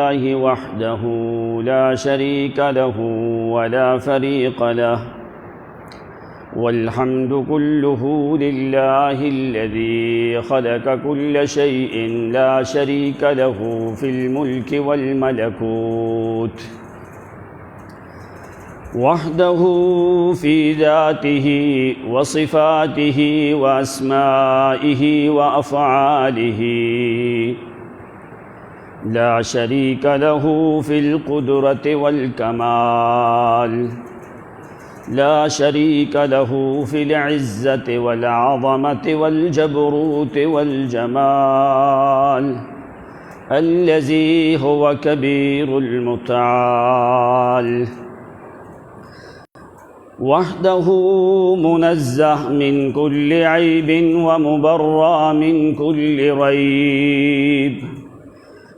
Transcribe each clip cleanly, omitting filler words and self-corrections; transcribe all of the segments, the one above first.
الله وحده لا شريك له ولا فريق له، والحمد كله لله الذي خلق كل شيء لا شريك له في الملك والملكوت، وحده في ذاته وصفاته وأسمائه وأفعاله، لا شريك له في القدرة والكمال، لا شريك له في العزة والعظمة والجبروت والجمال، الذي هو كبير المتعال، وحده منزه من كل عيب ومبرأ من كل ريب،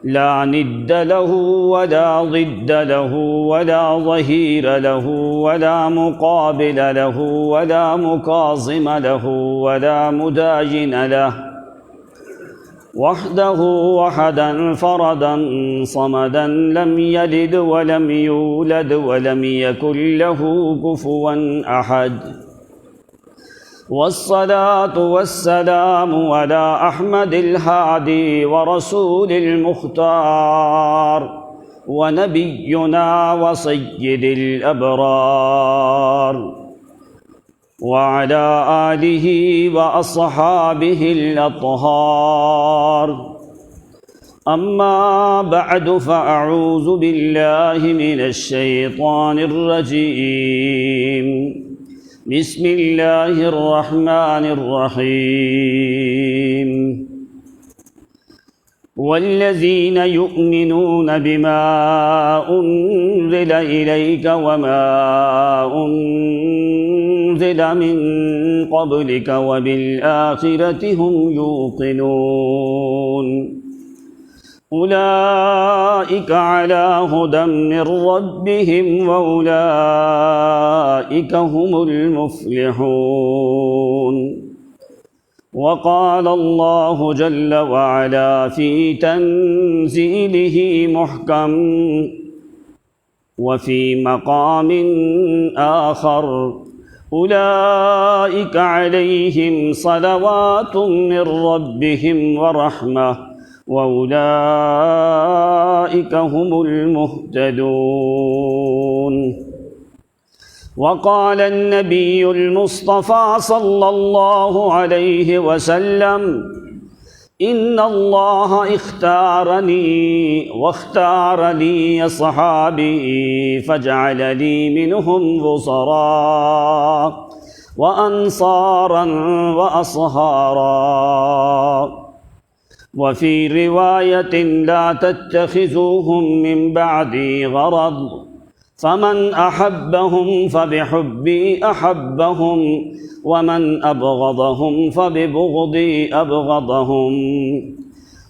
لا ند له ولا ضد له ولا ظهير له ولا مقابل له ولا مكاظم له ولا مداجن له، وحده وحدا فردا صمدا لم يلد ولم يولد ولم يكن له كفوا أحد، والصلاة والسلام على أحمد الهادي ورسول المختار ونبينا وسيد الأبرار، وعلى آله وأصحابه الأطهار. أما بعد، فأعوذ بالله من الشيطان الرجيم. بسم الله الرحمن الرحيم. والذين يؤمنون بما أنزل إليك وما أنزل من قبلك وبالآخرة هم يوقنون، أولئك على هدى من ربهم وأولئك هم المفلحون. وقال الله جل وعلا في تنزيله محكم وفي مقام آخر: أولئك عليهم صلوات من ربهم ورحمة وأولئك هم المهتدون. وقال النبي المصطفى صلى الله عليه وسلم: إن الله اختارني واختار لي أصحابي فجعلني منهم وزراء وأنصارا وأصهارا. وفي رواية: لا تتخذوهم من بعدي غرض، فمن أحبهم فبحبي أحبهم، ومن أبغضهم فببغضي أبغضهم.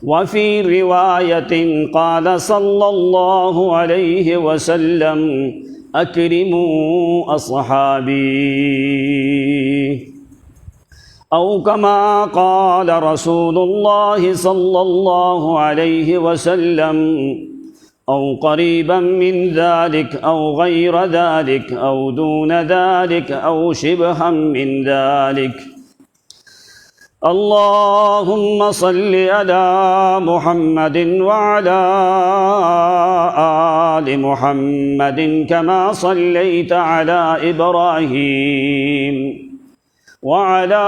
وفي رواية قال صلى الله عليه وسلم: أكرموا أصحابي، أو كما قال رسول الله صلى الله عليه وسلم، أو قريبا من ذلك أو غير ذلك أو دون ذلك أو شبها من ذلك. اللهم صل على محمد وعلى آل محمد كما صليت على إبراهيم وعلى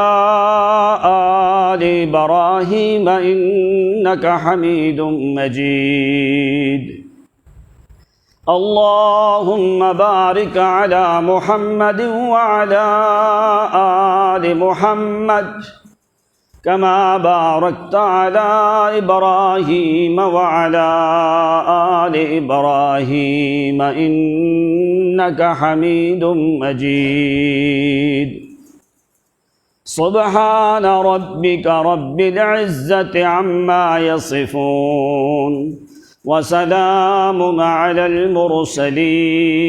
آل إبراهيم إنك حميد مجيد. اللهم بارك على محمد وعلى آل محمد كما باركت على إبراهيم وعلى آل إبراهيم إنك حميد مجيد. سبحان ربك رب العزة عما يصفون، وسلام على المرسلين،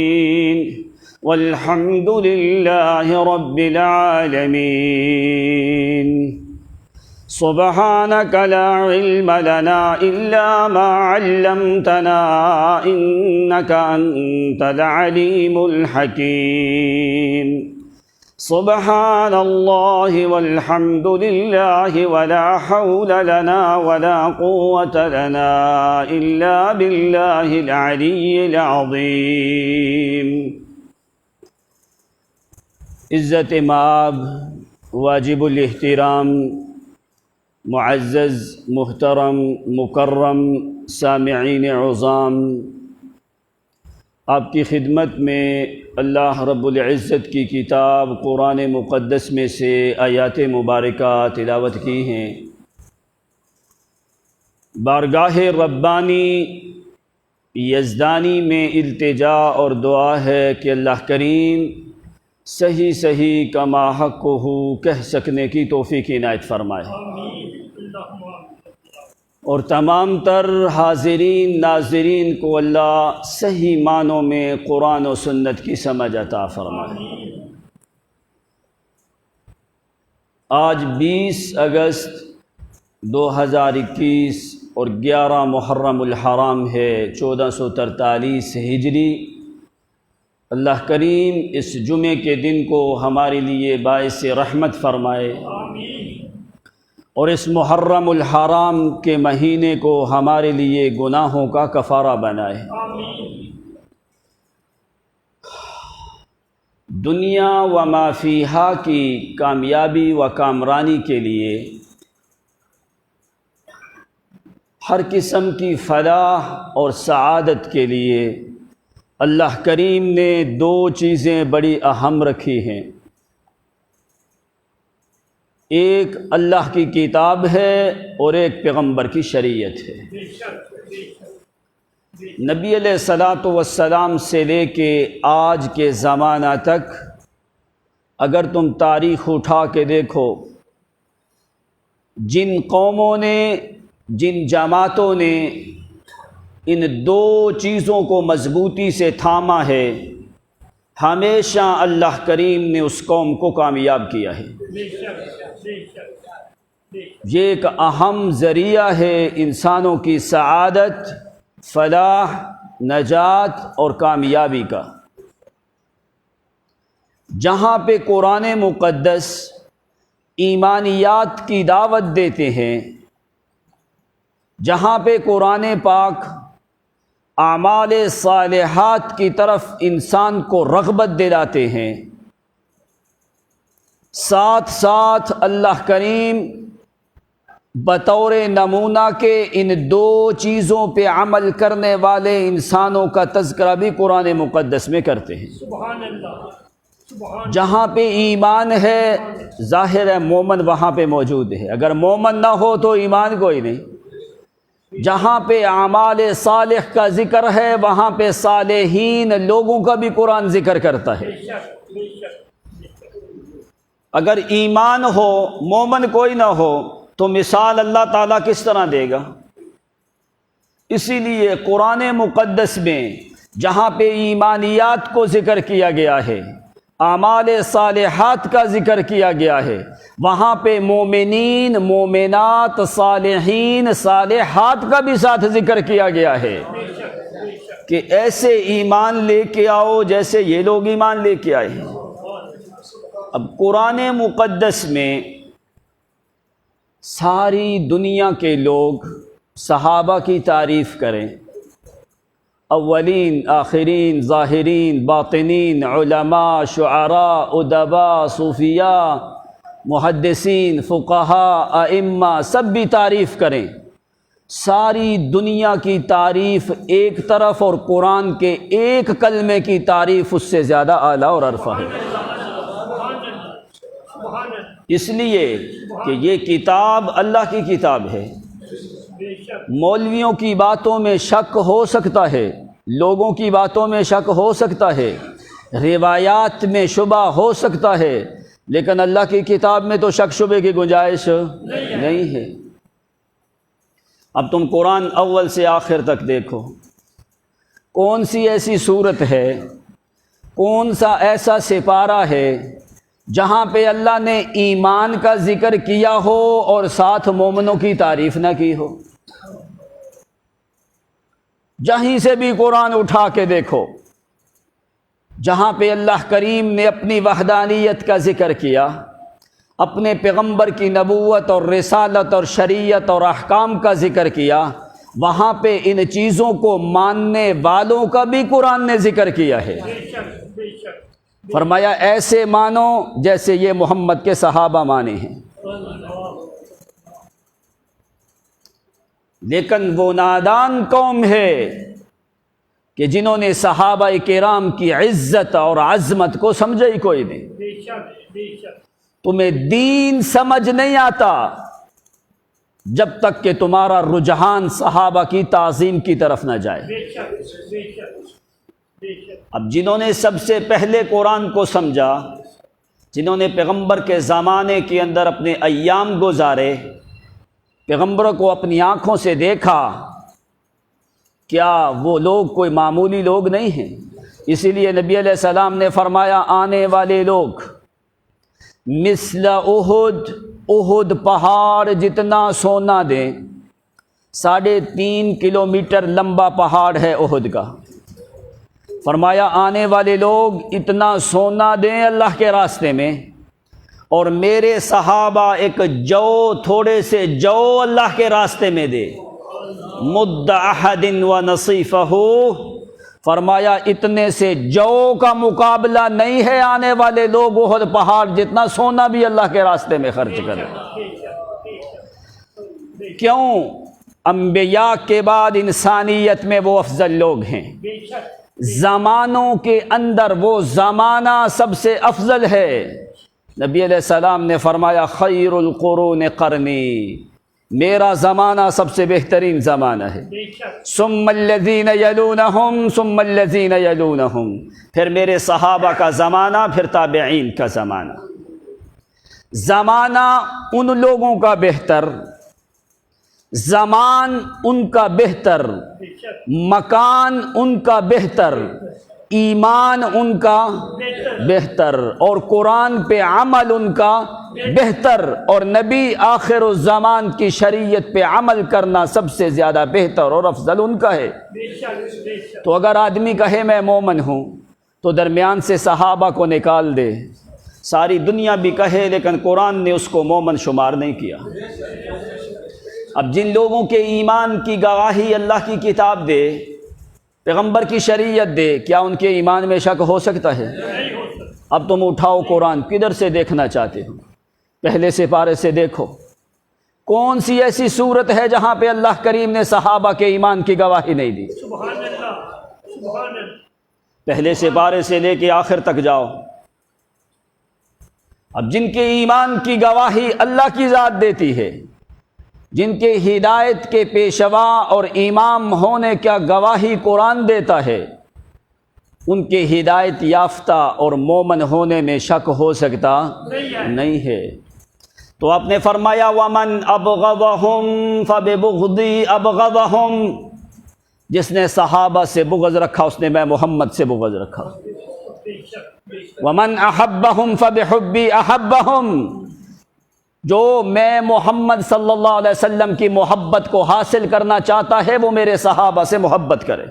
والحمد لله رب العالمين. سبحانك لا علم لنا إلا ما علمتنا إنك أنت العليم الحكيم سبحان الله والحمد لله ولا حول لنا ولا قوة لنا إلا بالله العلي العظيم۔ عزت مآب، واجب الاحترام، معزز محترم مکرم سامعین عظام، آپ کی خدمت میں اللہ رب العزت کی کتاب قرآن مقدس میں سے آیات مبارکہ تلاوت کی ہیں۔ بارگاہ ربانی یزدانی میں التجا اور دعا ہے کہ اللہ کریم صحیح صحیح کما حق ہو کہہ سکنے کی توفیق عنایت فرمائے، اور تمام تر حاضرین ناظرین کو اللہ صحیح معنوں میں قرآن و سنت کی سمجھ عطا فرمائے۔ آج 20 اگست 2021 اور 11 محرم الحرام ہے 1443 ہجری۔ اللہ کریم اس جمعے کے دن کو ہمارے لیے باعث رحمت فرمائے، اور اس محرم الحرام کے مہینے کو ہمارے لیے گناہوں کا کفارہ بنائے۔ دنیا و ما فیہا کی کامیابی و کامرانی کے لیے، ہر قسم کی فلاح اور سعادت کے لیے اللہ کریم نے 2 چیزیں بڑی اہم رکھی ہیں۔ ایک اللہ کی کتاب ہے اور ایک پیغمبر کی شریعت ہے۔ نبی علیہ الصلاۃ والسلام سے لے کے آج کے زمانہ تک اگر تم تاریخ اٹھا کے دیکھو، جن قوموں نے، جن جماعتوں نے ان 2 چیزوں کو مضبوطی سے تھاما ہے، ہمیشہ اللہ کریم نے اس قوم کو کامیاب کیا ہے۔ یہ ایک اہم ذریعہ ہے انسانوں کی سعادت، فلاح، نجات اور کامیابی کا۔ جہاں پہ قرآن مقدس ایمانیات کی دعوت دیتے ہیں، جہاں پہ قرآن پاک اعمال صالحات کی طرف انسان کو رغبت دلاتے ہیں، ساتھ ساتھ اللہ کریم بطور نمونہ کے ان 2 چیزوں پہ عمل کرنے والے انسانوں کا تذکرہ بھی قرآن مقدس میں کرتے ہیں۔ جہاں پہ ایمان ہے ظاہر ہے مومن وہاں پہ موجود ہے، اگر مومن نہ ہو تو ایمان کوئی نہیں۔ جہاں پہ اعمال صالح کا ذکر ہے وہاں پہ صالحین لوگوں کا بھی قرآن ذکر کرتا ہے۔ اگر ایمان ہو مومن کوئی نہ ہو تو مثال اللہ تعالیٰ کس طرح دے گا؟ اسی لیے قرآن مقدس میں جہاں پہ ایمانیات کو ذکر کیا گیا ہے، اعمال صالحات کا ذکر کیا گیا ہے، وہاں پہ مومنین، مومنات، صالحین، صالحات کا بھی ساتھ ذکر کیا گیا ہے کہ ایسے ایمان لے کے آؤ جیسے یہ لوگ ایمان لے کے آئے ہیں۔ اب قرآن مقدس میں ساری دنیا کے لوگ صحابہ کی تعریف کریں، اولین، آخرین، ظاہرین، باطنین، علماء، شعراء، ادباء، صوفیاء، محدثین، فقہاء، ائمہ، سب بھی تعریف کریں۔ ساری دنیا کی تعریف ایک طرف اور قرآن کے ایک کلمے کی تعریف اس سے زیادہ اعلیٰ اور عرفہ ہے، اس لیے کہ یہ کتاب اللہ کی کتاب ہے۔ مولویوں کی باتوں میں شک ہو سکتا ہے، لوگوں کی باتوں میں شک ہو سکتا ہے، روایات میں شبہ ہو سکتا ہے، لیکن اللہ کی کتاب میں تو شک شبے کی گنجائش نہیں ہے۔ اب تم قرآن اول سے آخر تک دیکھو، کون سی ایسی صورت ہے، کون سا ایسا سپارہ ہے جہاں پہ اللہ نے ایمان کا ذکر کیا ہو اور ساتھ مومنوں کی تعریف نہ کی ہو۔ جہیں سے بھی قرآن اٹھا کے دیکھو، جہاں پہ اللہ کریم نے اپنی وحدانیت کا ذکر کیا، اپنے پیغمبر کی نبوت اور رسالت اور شریعت اور احکام کا ذکر کیا، وہاں پہ ان چیزوں کو ماننے والوں کا بھی قرآن نے ذکر کیا ہے۔ فرمایا ایسے مانو جیسے یہ محمد کے صحابہ مانے ہیں۔ لیکن وہ نادان قوم ہے کہ جنہوں نے صحابہ کرام کی عزت اور عظمت کو سمجھا ہی کوئی نہیں۔ تمہیں دین سمجھ نہیں آتا جب تک کہ تمہارا رجحان صحابہ کی تعظیم کی طرف نہ جائے۔ اب جنہوں نے سب سے پہلے قرآن کو سمجھا، جنہوں نے پیغمبر کے زمانے کے اندر اپنے ایام گزارے، پیغمبر کو اپنی آنکھوں سے دیکھا، کیا وہ لوگ کوئی معمولی لوگ نہیں ہیں؟ اسی لیے نبی علیہ السلام نے فرمایا آنے والے لوگ مثل احد، احد پہاڑ جتنا سونا دیں، 3.5 کلومیٹر لمبا پہاڑ ہے احد کا۔ فرمایا آنے والے لوگ اتنا سونا دیں اللہ کے راستے میں، اور میرے صحابہ ایک جو، تھوڑے سے جو اللہ کے راستے میں دے، مد احد و نصیفہ، فرمایا اتنے سے جو کا مقابلہ نہیں ہے، آنے والے لوگ احد پہاڑ جتنا سونا بھی اللہ کے راستے میں خرچ کریں۔ کیوں؟ انبیاء کے بعد انسانیت میں وہ افضل لوگ ہیں، زمانوں کے اندر وہ زمانہ سب سے افضل ہے۔ نبی علیہ السلام نے فرمایا خیر القرون قرنی، میرا زمانہ سب سے بہترین زمانہ ہے، ثم الذین یلونہم ثم الذین یلونہم، پھر میرے صحابہ کا زمانہ، پھر تابعین کا زمانہ۔ زمانہ ان لوگوں کا بہتر، زمان ان کا بہتر، مکان ان کا بہتر، ایمان ان کا بہتر، اور قرآن پہ عمل ان کا بہتر، اور نبی آخر الزمان کی شریعت پہ عمل کرنا سب سے زیادہ بہتر اور افضل ان کا ہے۔ تو اگر آدمی کہے میں مومن ہوں تو درمیان سے صحابہ کو نکال دے، ساری دنیا بھی کہے لیکن قرآن نے اس کو مومن شمار نہیں کیا۔ اب جن لوگوں کے ایمان کی گواہی اللہ کی کتاب دے، پیغمبر کی شریعت دے، کیا ان کے ایمان میں شک ہو سکتا ہے؟ اب تم اٹھاؤ قرآن، کدھر سے دیکھنا چاہتے ہو؟ پہلے سپارے سے دیکھو، کون سی ایسی صورت ہے جہاں پہ اللہ کریم نے صحابہ کے ایمان کی گواہی نہیں دی؟ سبحان اللہ، سبحان اللہ۔ پہلے سپارے سے لے کے آخر تک جاؤ۔ اب جن کے ایمان کی گواہی اللہ کی ذات دیتی ہے، جن کے ہدایت کے پیشوا اور امام ہونے کا گواہی قرآن دیتا ہے، ان کے ہدایت یافتہ اور مومن ہونے میں شک ہو سکتا نہیں ہے۔ تو آپ نے فرمایا وَمَنْ أَبْغَضَهُمْ فَبِبُغْضِي أَبْغَضَهُمْ، جس نے صحابہ سے بغض رکھا اس نے میں محمد سے بغض رکھا۔ وَمَنْ أَحَبَّهُمْ فَبِحُبِّي أَحَبَّهُمْ، جو میں محمد صلی اللہ علیہ وسلم کی محبت کو حاصل کرنا چاہتا ہے وہ میرے صحابہ سے محبت کرے۔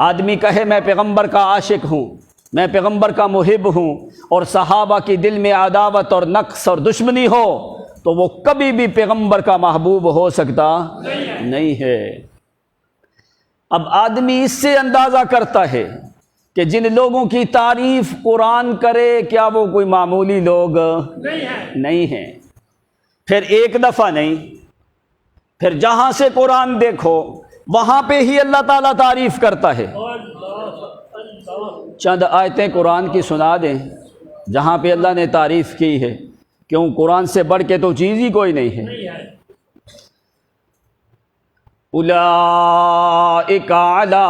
آدمی کہے میں پیغمبر کا عاشق ہوں، میں پیغمبر کا محب ہوں، اور صحابہ کی دل میں عداوت اور نقص اور دشمنی ہو، تو وہ کبھی بھی پیغمبر کا محبوب ہو سکتا نہیں ہے۔ اب آدمی اس سے اندازہ کرتا ہے کہ جن لوگوں کی تعریف قرآن کرے کیا وہ کوئی معمولی لوگ نہیں ہیں۔ پھر ایک دفعہ نہیں، پھر جہاں سے قرآن دیکھو وہاں پہ ہی اللہ تعالیٰ تعریف کرتا ہے۔ چند آیتیں قرآن کی سنا دیں جہاں پہ اللہ نے تعریف کی ہے، کیوں قرآن سے بڑھ کے تو چیز ہی کوئی نہیں ہے۔ اولئک علی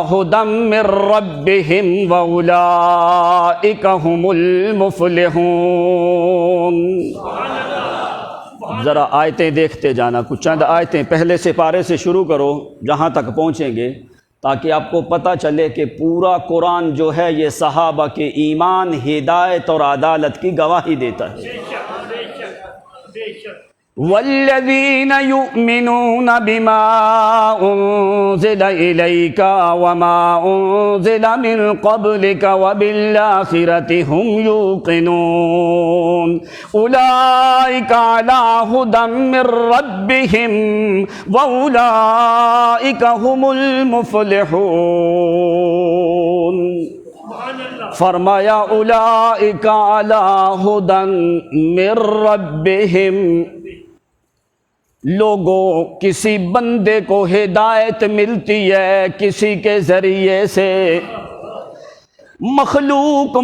ھدی من ربہم واولئک ھم المفلحون۔ ذرا آیتیں دیکھتے جانا، کچھ چند آیتیں پہلے سپارے سے شروع کرو جہاں تک پہنچیں گے، تاکہ آپ کو پتہ چلے کہ پورا قرآن جو ہے یہ صحابہ کے ایمان، ہدایت اور عدالت کی گواہی دیتا ہے۔ بے شک بے شک بے شک۔ والذین یؤمنون بما انزل الیک وما انزل من قبلک وبالآخرۃ هم یوقنون اولئک علی ھدی من ربہم واولئک هم المفلحون۔ سبحان اللہ۔ فرمایا اولئک علی ھدی من ربہم، لوگوں کسی بندے کو ہدایت ملتی ہے کسی کے ذریعے سے، مخلوق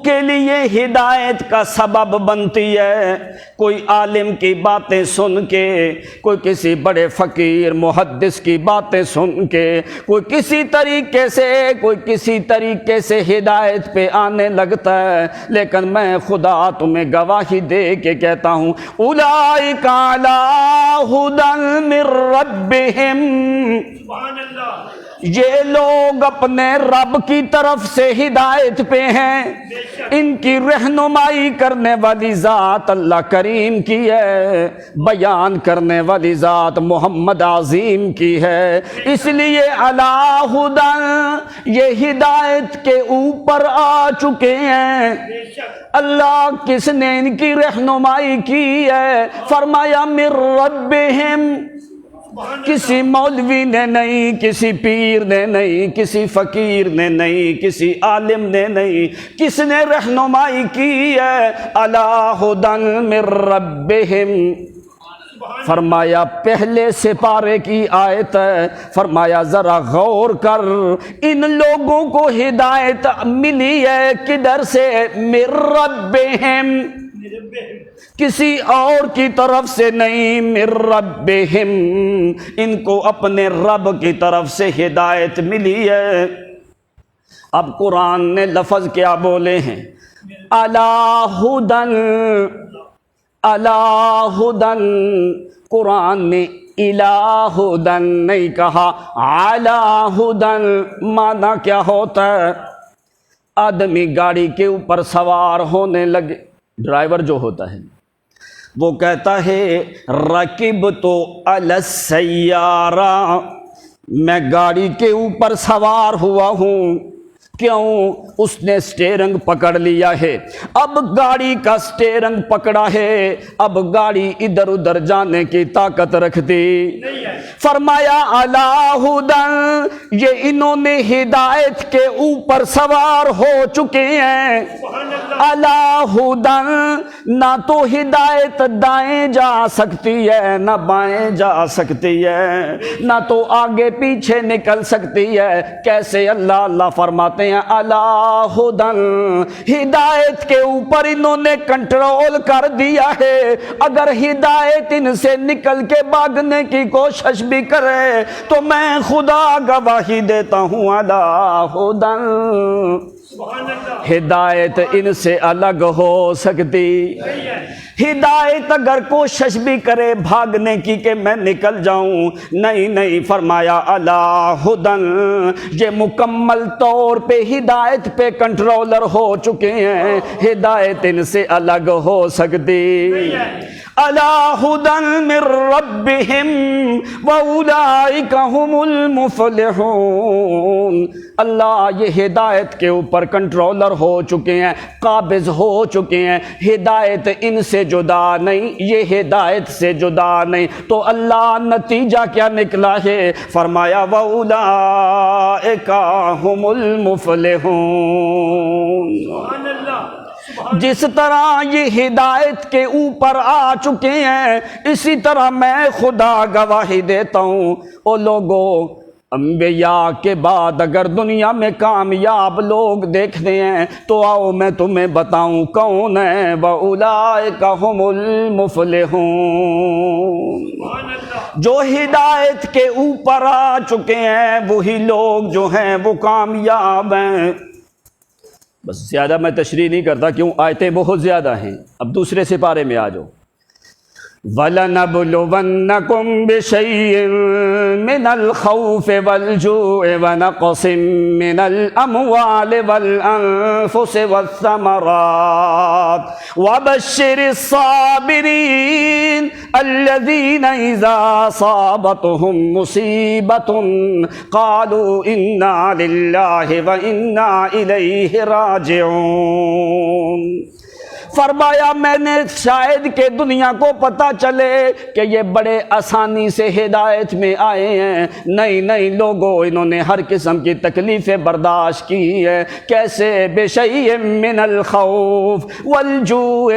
کے لیے ہدایت کا سبب بنتی ہے۔ کوئی عالم کی باتیں سن کے، کوئی کسی بڑے فقیر محدث کی باتیں سن کے، کوئی کسی طریقے سے ہدایت پہ آنے لگتا ہے، لیکن میں خدا تمہیں گواہی دے کے کہتا ہوں اولئک علی ھدی من ربہم، سبحان اللہ۔ یہ لوگ اپنے رب کی طرف سے ہدایت پہ ہیں۔ ان کی رہنمائی کرنے والی ذات اللہ کریم کی ہے، بیان کرنے والی ذات محمد عظیم کی ہے، اس لیے علی ھدی، یہ ہدایت کے اوپر آ چکے ہیں۔ بے شک۔ اللہ کس نے ان کی رہنمائی کی ہے؟ فرمایا من ربہم، کسی مولوی نے نہیں، کسی پیر نے نہیں، کسی فقیر نے نہیں، کسی عالم نے نہیں، کس نے رہنمائی کی ہے؟ علی ھدی من ربہم۔ فرمایا پہلے سپارے کی آیت ہے، فرمایا ذرا غور کر، ان لوگوں کو ہدایت ملی ہے کدھر سے؟ من ربہم، کسی اور کی طرف سے نہیں، من ربہم، ان کو اپنے رب کی طرف سے ہدایت ملی ہے۔ اب قرآن نے لفظ کیا بولے ہیں؟ علی ھدی، علی ھدی، قرآن نے الی ھدی نہیں کہا، علی ھدی۔ معنی کیا ہوتا ہے؟ آدمی گاڑی کے اوپر سوار ہونے لگے، ڈرائیور جو ہوتا ہے وہ کہتا ہے رکبت علی السیارہ، میں گاڑی کے اوپر سوار ہوا ہوں۔ کیوں؟ اس نے سٹیرنگ پکڑ لیا ہے، اب گاڑی کا سٹیرنگ پکڑا ہے، اب گاڑی ادھر ادھر جانے کی طاقت رکھتی۔ فرمایا علی ھدی، یہ انہوں نے ہدایت کے اوپر سوار ہو چکے ہیں۔ علی ھدی، نہ تو ہدایت دائیں جا سکتی ہے، نہ بائیں جا سکتی ہے، نہ تو آگے پیچھے نکل سکتی ہے۔ کیسے؟ اللہ فرماتے ہیں علی ھدی، ہدایت کے اوپر انہوں نے کنٹرول کر دیا ہے۔ اگر ہدایت ان سے نکل کے بھاگنے کی کوشش بھی کرے تو میں خدا گواہی دیتا ہوں علی ھدی، ہدایت ان سے الگ ہو سکتی۔ ہدایت اگر کوشش بھی کرے بھاگنے کی کہ میں نکل جاؤں، نہیں، فرمایا علی ھدی، یہ مکمل طور پہ ہدایت پہ کنٹرولر ہو چکے ہیں، ہدایت ان سے الگ ہو سکتی۔ علی ھدی من ربہم واولئک ھم المفلحون۔ اللہ یہ ہدایت کے اوپر کنٹرولر ہو چکے ہیں، قابض ہو چکے ہیں، ہدایت ان سے جدا نہیں، یہ ہدایت سے جدا نہیں۔ تو اللہ نتیجہ کیا نکلا ہے؟ فرمایا واولئک ھم المفلحون۔ جس طرح یہ ہدایت کے اوپر آ چکے ہیں، اسی طرح میں خدا گواہی دیتا ہوں او لوگوں، انبیاء کے بعد اگر دنیا میں کامیاب لوگ دیکھتے ہیں تو آؤ میں تمہیں بتاؤں کون ہے۔ وَأُولَئِكَ هُمُ الْمُفْلِحُونَ، جو ہدایت کے اوپر آ چکے ہیں وہی لوگ جو ہیں وہ کامیاب ہیں۔ بس زیادہ میں تشریح نہیں کرتا، کیوں آیتیں بہت زیادہ ہیں۔ اب دوسرے سپارے میں آ جاؤ۔ وَلَنَبْلُوَنَّكُمْ بِشَيْءٍ مِّنَ الْخَوْفِ وَالْجُوعِ وَنَقْصٍ مِّنَ الْأَمْوَالِ وَالْأَنفُسِ وَالثَّمَرَاتِ وَبَشِّرِ الصَّابِرِينَ الَّذِينَ إِذَا أَصَابَتْهُم مُّصِيبَةٌ قَالُوا إِنَّا لِلَّهِ وَإِنَّا إِلَيْهِ راجعون۔ فرمایا میں نے شاید کہ دنیا کو پتہ چلے کہ یہ بڑے آسانی سے ہدایت میں آئے ہیں، نہیں لوگوں انہوں نے ہر قسم کی تکلیفیں برداشت کی ہے۔ کیسے؟ بشیء من الخوف والجوع،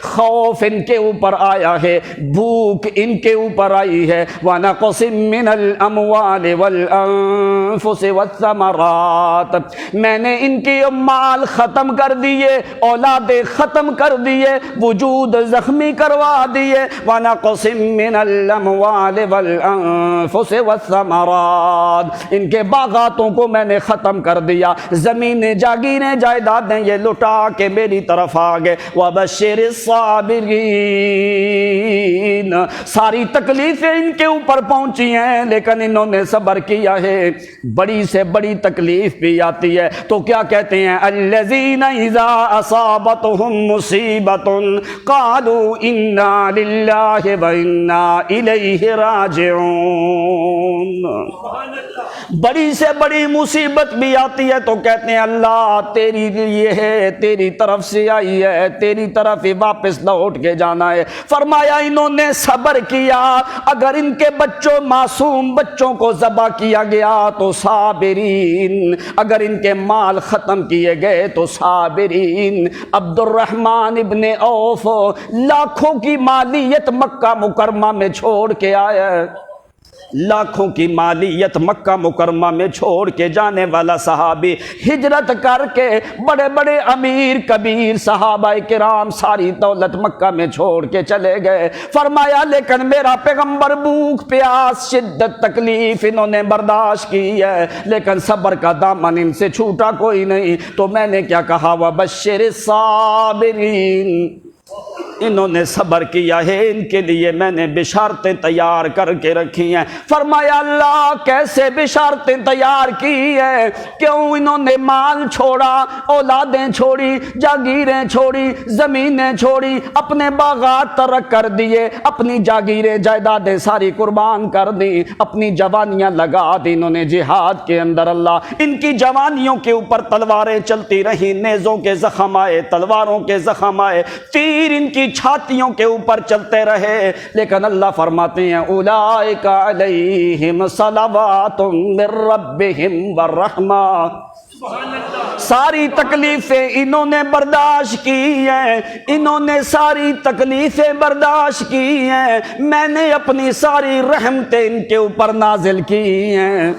خوف ان کے اوپر آیا ہے، بھوک ان کے اوپر آئی ہے، ونقص من الاموال والانفس والثمرات، میں نے ان کے مال ختم کر دیے، اولادیں ختم کر دیے، وجود زخمی کروا دیے، وَنَقْصٍ مِّنَ الْأَمْوَالِ وَالْأَنفُسِ وَالثَّمَرَاتِ، ان کے باغاتوں کو میں نے ختم کر دیا، زمینیں جاگیریں جائیدادیں یہ لٹا کے میری طرف آ گئے۔ وَبَشِّرِ الصَّابِرِينَ، ساری تکلیفیں ان کے اوپر پہنچی ہیں لیکن انہوں نے صبر کیا ہے۔ بڑی سے بڑی تکلیف بھی آتی ہے تو کیا کہتے ہیں؟ الَّذِينَ إِذَا أَصَابَتْهُم مصیبت قالوا انا للہ وانا الیہ راجعون۔ بڑی سے بڑی مصیبت بھی آتی ہے تو کہتے ہیں اللہ تیری لیے ہے، تیری طرف سے آئی ہے، تیری طرف ہی واپس لوٹ کے جانا ہے۔ فرمایا انہوں نے صبر کیا، اگر ان کے بچوں معصوم بچوں کو ذبح کیا گیا تو صابرین، اگر ان کے مال ختم کیے گئے تو صابرین۔ عبد الرحمن ابن عوف لاکھوں کی مالیت مکہ مکرمہ میں چھوڑ کے آیا، لاکھوں کی مالیت مکہ مکرمہ میں چھوڑ کے جانے والا صحابی، ہجرت کر کے بڑے بڑے امیر کبیر صحابہ کرام ساری دولت مکہ میں چھوڑ کے چلے گئے۔ فرمایا لیکن میرا پیغمبر بھوک پیاس شدت تکلیف انہوں نے برداشت کی ہے لیکن صبر کا دامن ان سے چھوٹا کوئی نہیں، تو میں نے کیا کہا؟ وَبَشِّرِ الصَّابِرِينَ، انہوں نے صبر کیا ہے، ان کے لیے میں نے بشارتیں تیار کر کے رکھی ہیں۔ فرمایا اللہ کیسے بشارتیں تیار کی ہے؟ کیوں انہوں نے مال چھوڑا، اولادیں چھوڑی، جاگیریں چھوڑی، زمینیں چھوڑی، اپنے باغات ترک کر دیے، اپنی جاگیریں جائیدادیں ساری قربان کر دی، اپنی جوانیاں لگا دی انہوں نے جہاد کے اندر۔ اللہ ان کی جوانیوں کے اوپر تلواریں چلتی رہیں، نیزوں کے زخم آئے، تلواروں کے زخم آئے، تیر ان کی چھاتیوں کے اوپر چلتے رہے، لیکن اللہ فرماتے ہیں اولئک علیہم صلوات من ربہم والرحمہ، ساری تکلیفیں انہوں نے برداشت کی ہیں، انہوں نے ساری تکلیفیں برداشت کی ہیں، میں نے اپنی ساری رحمتیں ان کے اوپر نازل کی ہیں۔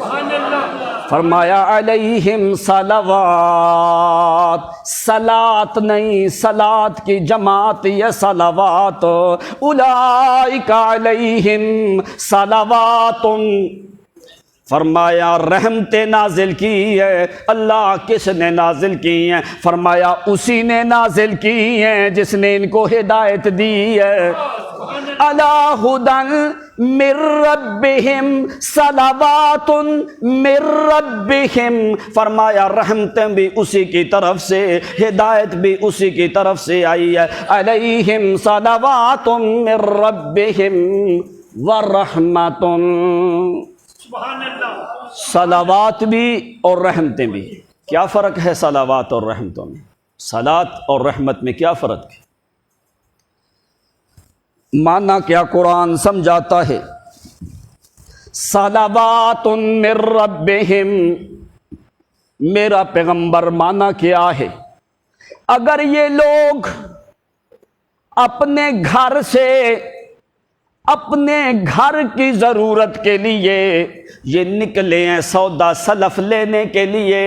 فرمایا علیہم صلوات، صلات نہیں، صلات کی جماعت یہ صلوات، اولئک علیہم صلوات، فرمایا رحمتیں نازل کی ہے۔ اللہ کس نے نازل کی ہیں؟ فرمایا اسی نے نازل کی ہیں جس نے ان کو ہدایت دی ہے۔ علی ھدی من ربہم صلوات من ربہم، فرمایا رحمتیں بھی اسی کی طرف سے، ہدایت بھی اسی کی طرف سے آئی ہے۔ علیہم صلوات من ربہم ورحمۃ، صلوات بھی اور رحمتیں بھی۔ کیا فرق ہے صلوات اور رحمتوں میں؟ صلات اور رحمت میں کیا فرق ہے؟ معنی کیا قرآن سمجھاتا ہے؟ صلوات من ربہم، میرا پیغمبر معنی کیا ہے؟ اگر یہ لوگ اپنے گھر سے، اپنے گھر کی ضرورت کے لیے یہ نکلے ہیں سودا سلف لینے کے لیے،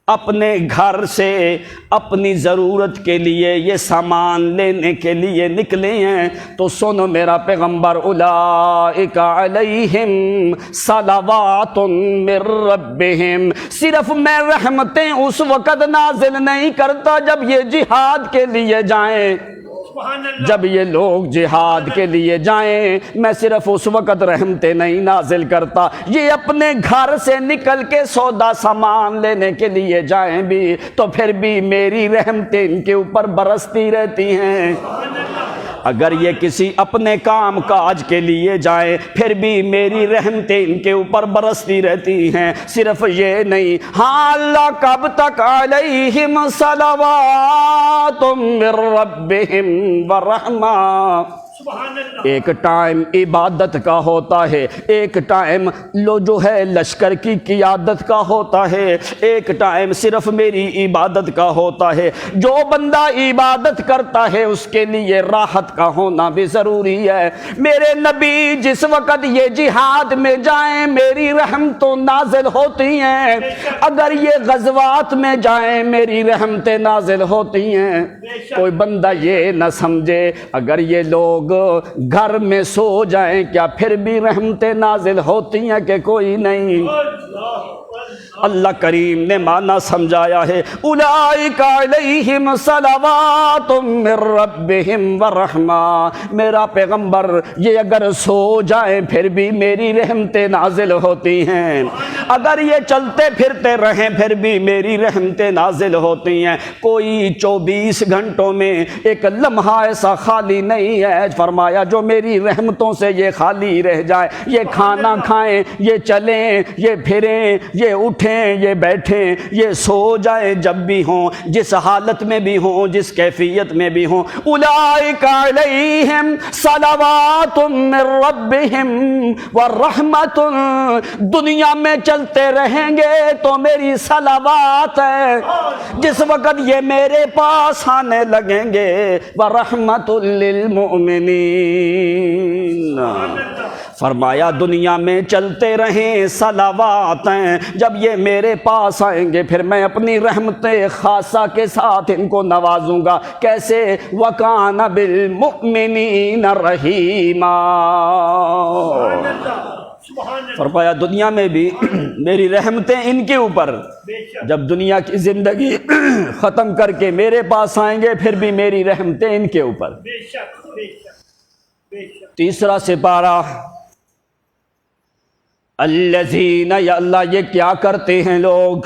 اپنے گھر سے اپنی ضرورت کے لیے یہ سامان لینے کے لیے نکلے ہیں تو سنو میرا پیغمبر اولئک علیہم صلوات من ربہم، صرف میں رحمتیں اس وقت نازل نہیں کرتا جب یہ جہاد کے لیے جائیں، سبحان اللہ جب یہ لوگ جہاد کے لیے جائیں میں صرف اس وقت رحمتیں نہیں نازل کرتا، یہ اپنے گھر سے نکل کے سودا سامان لینے کے لیے جائیں بھی تو پھر بھی میری رحمتیں ان کے اوپر برستی رہتی ہیں۔ اگر یہ کسی اپنے کام کاج کے لیے جائیں پھر بھی میری رحمتیں ان کے اوپر برستی رہتی ہیں۔ صرف یہ نہیں، ہاں اللہ کب تک علیہم صلوات من ربہم ورحمہ، سبحان اللہ ایک ٹائم عبادت کا ہوتا ہے، ایک ٹائم جو ہے لشکر کی قیادت کا ہوتا ہے، ایک ٹائم صرف میری عبادت کا ہوتا ہے۔ جو بندہ عبادت کرتا ہے اس کے لیے راحت کا ہونا بھی ضروری ہے۔ میرے نبی جس وقت یہ جہاد میں جائیں میری رحمتیں نازل ہوتی ہیں، اگر یہ غزوات میں جائیں میری رحمتیں نازل ہوتی ہیں۔ کوئی بندہ یہ نہ سمجھے اگر یہ لوگ گھر میں سو جائیں کیا پھر بھی رحمتیں نازل ہوتی ہیں کہ کوئی نہیں؟ اللہ کریم نے معنی سمجھایا ہے، اولئک علیہم صلوات من ربہم ورحمہ، میرا پیغمبر یہ اگر سو جائیں پھر بھی میری رحمتیں نازل ہوتی ہیں، اگر یہ چلتے پھرتے رہیں پھر بھی میری رحمتیں نازل ہوتی ہیں۔ کوئی 24 گھنٹوں میں ایک لمحہ ایسا خالی نہیں ہے فرمایا جو میری رحمتوں سے یہ خالی رہ جائے، یہ کھانا کھائیں، یہ چلیں، یہ پھریں، یہ اٹھیں، یہ بیٹھیں، یہ سو جائیں، جب بھی ہوں، جس حالت میں بھی ہوں، جس کیفیت میں بھی ہوں، اولئک علیہم صلوات من ربہم ورحمۃ، دنیا میں چلتے رہیں گے تو میری صلوات ہے، جس وقت یہ میرے پاس آنے لگیں گے ورحمۃ للمؤمنین، فرمایا دنیا میں چلتے رہیں صلوات ہیں، جب یہ میرے پاس آئیں گے پھر میں اپنی رحمت خاصہ کے ساتھ ان کو نوازوں گا۔ کیسے؟ وَكَانَ بِالْمُؤْمِنِينَ رَحِيمًا، فرمایا دنیا میں بھی میری رحمتیں ان کے اوپر، جب دنیا کی زندگی ختم کر کے میرے پاس آئیں گے پھر بھی میری رحمتیں ان کے اوپر۔ تیسرا سپارہ، الذین، یا اللہ یہ کیا کرتے ہیں لوگ،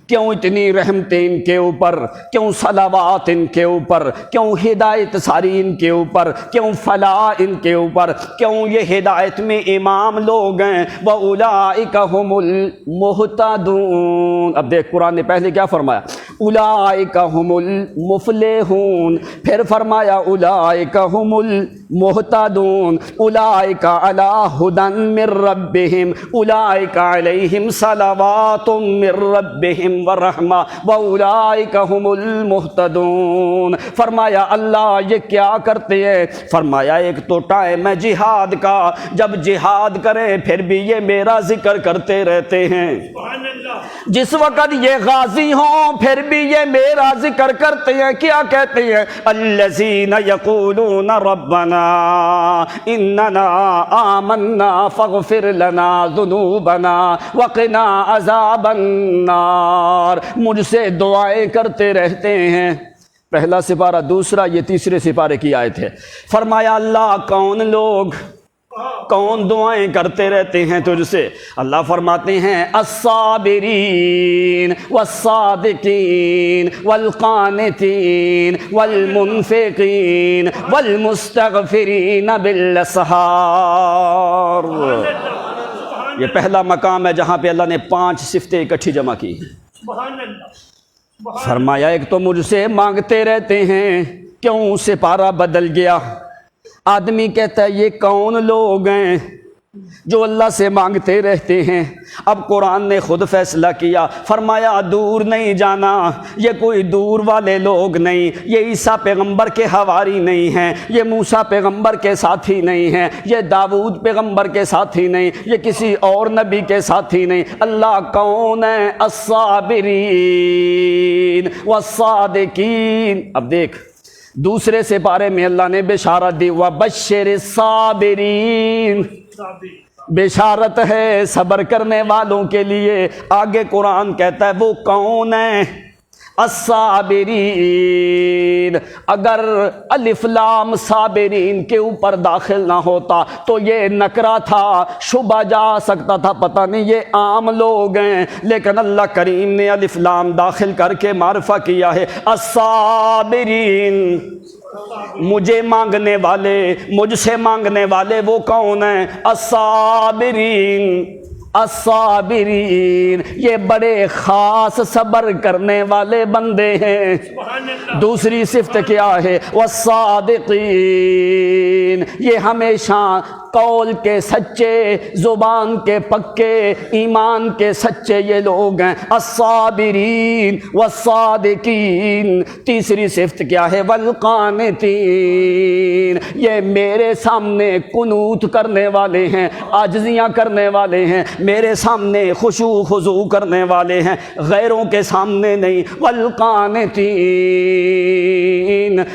کیوں اتنی رحمتیں ان کے اوپر، کیوں صلوات ان کے اوپر، کیوں ہدایت ساری ان کے اوپر، کیوں فلاح ان کے اوپر، کیوں یہ ہدایت میں امام لوگ ہیں، وَأُولَئِكَ هُمُ الْمُهْتَدُونَ۔ اب دیکھ قرآن نے پہلے کیا فرمایا، اولئک هم المفلحون، پھر فرمایا اولئک هم المہتدون، اولئک علی ھدی من ربہم، اولئک علیہم صلوات من ربہم ورحمہ واولئک هم المہتدون۔ فرمایا اللہ یہ کیا کرتے ہیں؟ فرمایا ایک تو ٹائم ہے جہاد کا، جب جہاد کریں پھر بھی یہ میرا ذکر کرتے رہتے ہیں، جس وقت یہ غازی ہوں پھر بھی یہ میرا ذکر کرتے ہیں۔ کیا کہتے ہیں؟ الذین یقولون ربنا اننا آمنا فاغفر لنا ذنوبنا وقنا عذاب النار، مجھ سے دعائیں کرتے رہتے ہیں۔ پہلا سپارہ، دوسرا یہ تیسرے سپارے کی آیت ہے۔ فرمایا اللہ کون لوگ، کون دعائیں کرتے رہتے ہیں تجھ سے؟ اللہ فرماتے ہیں الصابرین والصادقین والقانتین والمنفقین والمستغفرین بالاسحار۔ یہ پہلا مقام ہے جہاں پہ اللہ نے 5 صفتیں اکٹھی جمع کی ہیں۔ فرمایا ایک تو مجھ سے مانگتے رہتے ہیں، کیوں سپارہ بدل گیا؟ آدمی کہتا ہے یہ کون لوگ ہیں جو اللہ سے مانگتے رہتے ہیں؟ اب قرآن نے خود فیصلہ کیا، فرمایا دور نہیں جانا، یہ کوئی دور والے لوگ نہیں، یہ عیسیٰ پیغمبر کے حواری نہیں ہیں، یہ موسیٰ پیغمبر کے ساتھی نہیں ہیں، یہ داؤد پیغمبر کے ساتھی نہیں، یہ کسی اور نبی کے ساتھی نہیں۔ اللہ کون ہے؟ الصابرین والصادقین۔ اب دیکھ دوسرے سپارے میں اللہ نے بشارت دی، وَبَشِّرِ الصَّابِرِينَ، بشارت ہے صبر کرنے والوں کے لیے۔ آگے قرآن کہتا ہے وہ کون ہیں؟ الصابرین، اگر الف لام صابرین کے اوپر داخل نہ ہوتا تو یہ نکرہ تھا، شبہ جا سکتا تھا پتہ نہیں یہ عام لوگ ہیں، لیکن اللہ کریم نے الف لام داخل کر کے معرفہ کیا ہے الصابرین، مجھے مانگنے والے، مجھ سے مانگنے والے وہ کون ہیں؟ الصابرین، الصابرین، یہ بڑے خاص صبر کرنے والے بندے ہیں۔ سبحان اللہ۔ دوسری صفت کیا ہے؟ والصادقین، یہ ہمیشہ قول کے سچے، زبان کے پکے، ایمان کے سچے یہ لوگ ہیں الصابرین والصادقین۔ تیسری صفت کیا ہے؟ والقانتین، یہ میرے سامنے قنوت کرنے والے ہیں، عاجزیاں کرنے والے ہیں، میرے سامنے خشوع خضوع کرنے والے ہیں، غیروں کے سامنے نہیں۔ والقانتین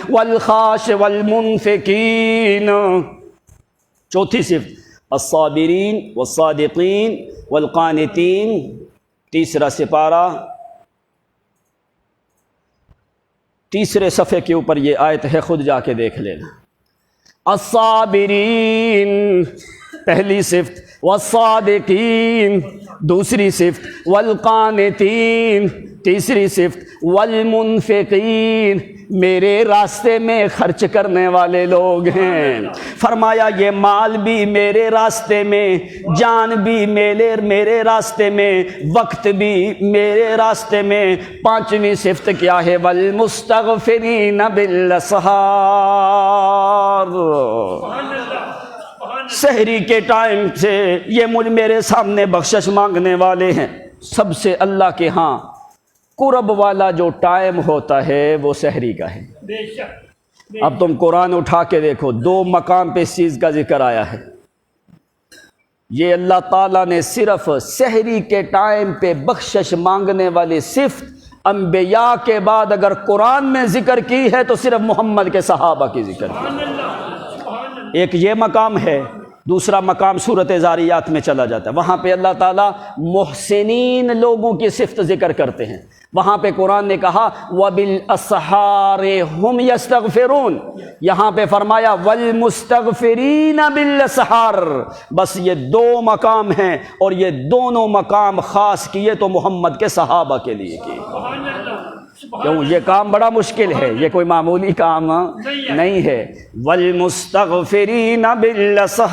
والخاش والمنفقین۔ چوتھی صفت الصابرین والصادقین والقانتین، تیسرا سپارہ، تیسرے صفحے کے اوپر یہ آیت ہے، خود جا کے دیکھ لینا۔ الصابرین پہلی صفت، والصادقین دوسری صفت، والقانتین تیسری صفت، والمنفقین میرے راستے میں خرچ کرنے والے لوگ ہیں۔ فرمایا یہ مال بھی میرے راستے میں، جان بھی میرے راستے میں، وقت بھی میرے راستے میں۔ پانچویں صفت کیا ہے؟ والمستغفرین بالاسحار، سحری کے ٹائم سے یہ میرے سامنے بخشش مانگنے والے ہیں۔ سب سے اللہ کے ہاں قرب والا جو ٹائم ہوتا ہے وہ سحری کا ہے۔ بے شک۔ اب تم قرآن اٹھا کے دیکھو، دو مقام پہ اس چیز کا ذکر آیا ہے۔ یہ اللہ تعالیٰ نے صرف سحری کے ٹائم پہ بخشش مانگنے والی صفت انبیاء کے بعد اگر قرآن میں ذکر کی ہے تو صرف محمد کے صحابہ کی ذکر کی۔ ایک یہ مقام ہے، دوسرا مقام سورۃ ذاریات میں چلا جاتا ہے، وہاں پہ اللہ تعالیٰ محسنین لوگوں کی صفت ذکر کرتے ہیں۔ وہاں پہ قرآن نے کہا وَبِالْأَسْحَارِ هُمْ يَسْتَغْفِرُونَ، یہاں پہ فرمایا وَالْمُسْتَغْفِرِينَ بِالْأَسْحَارِ۔ بس یہ دو مقام ہیں اور یہ دونوں مقام خاص کیے تو محمد کے صحابہ کے لیے کیے۔ کیوں؟ یہ کام بڑا مشکل ہے، یہ کوئی معمولی کام نہیں ہے۔ وَالْمُسْتَغْفِرِينَ بِالْأَسْحَارِ،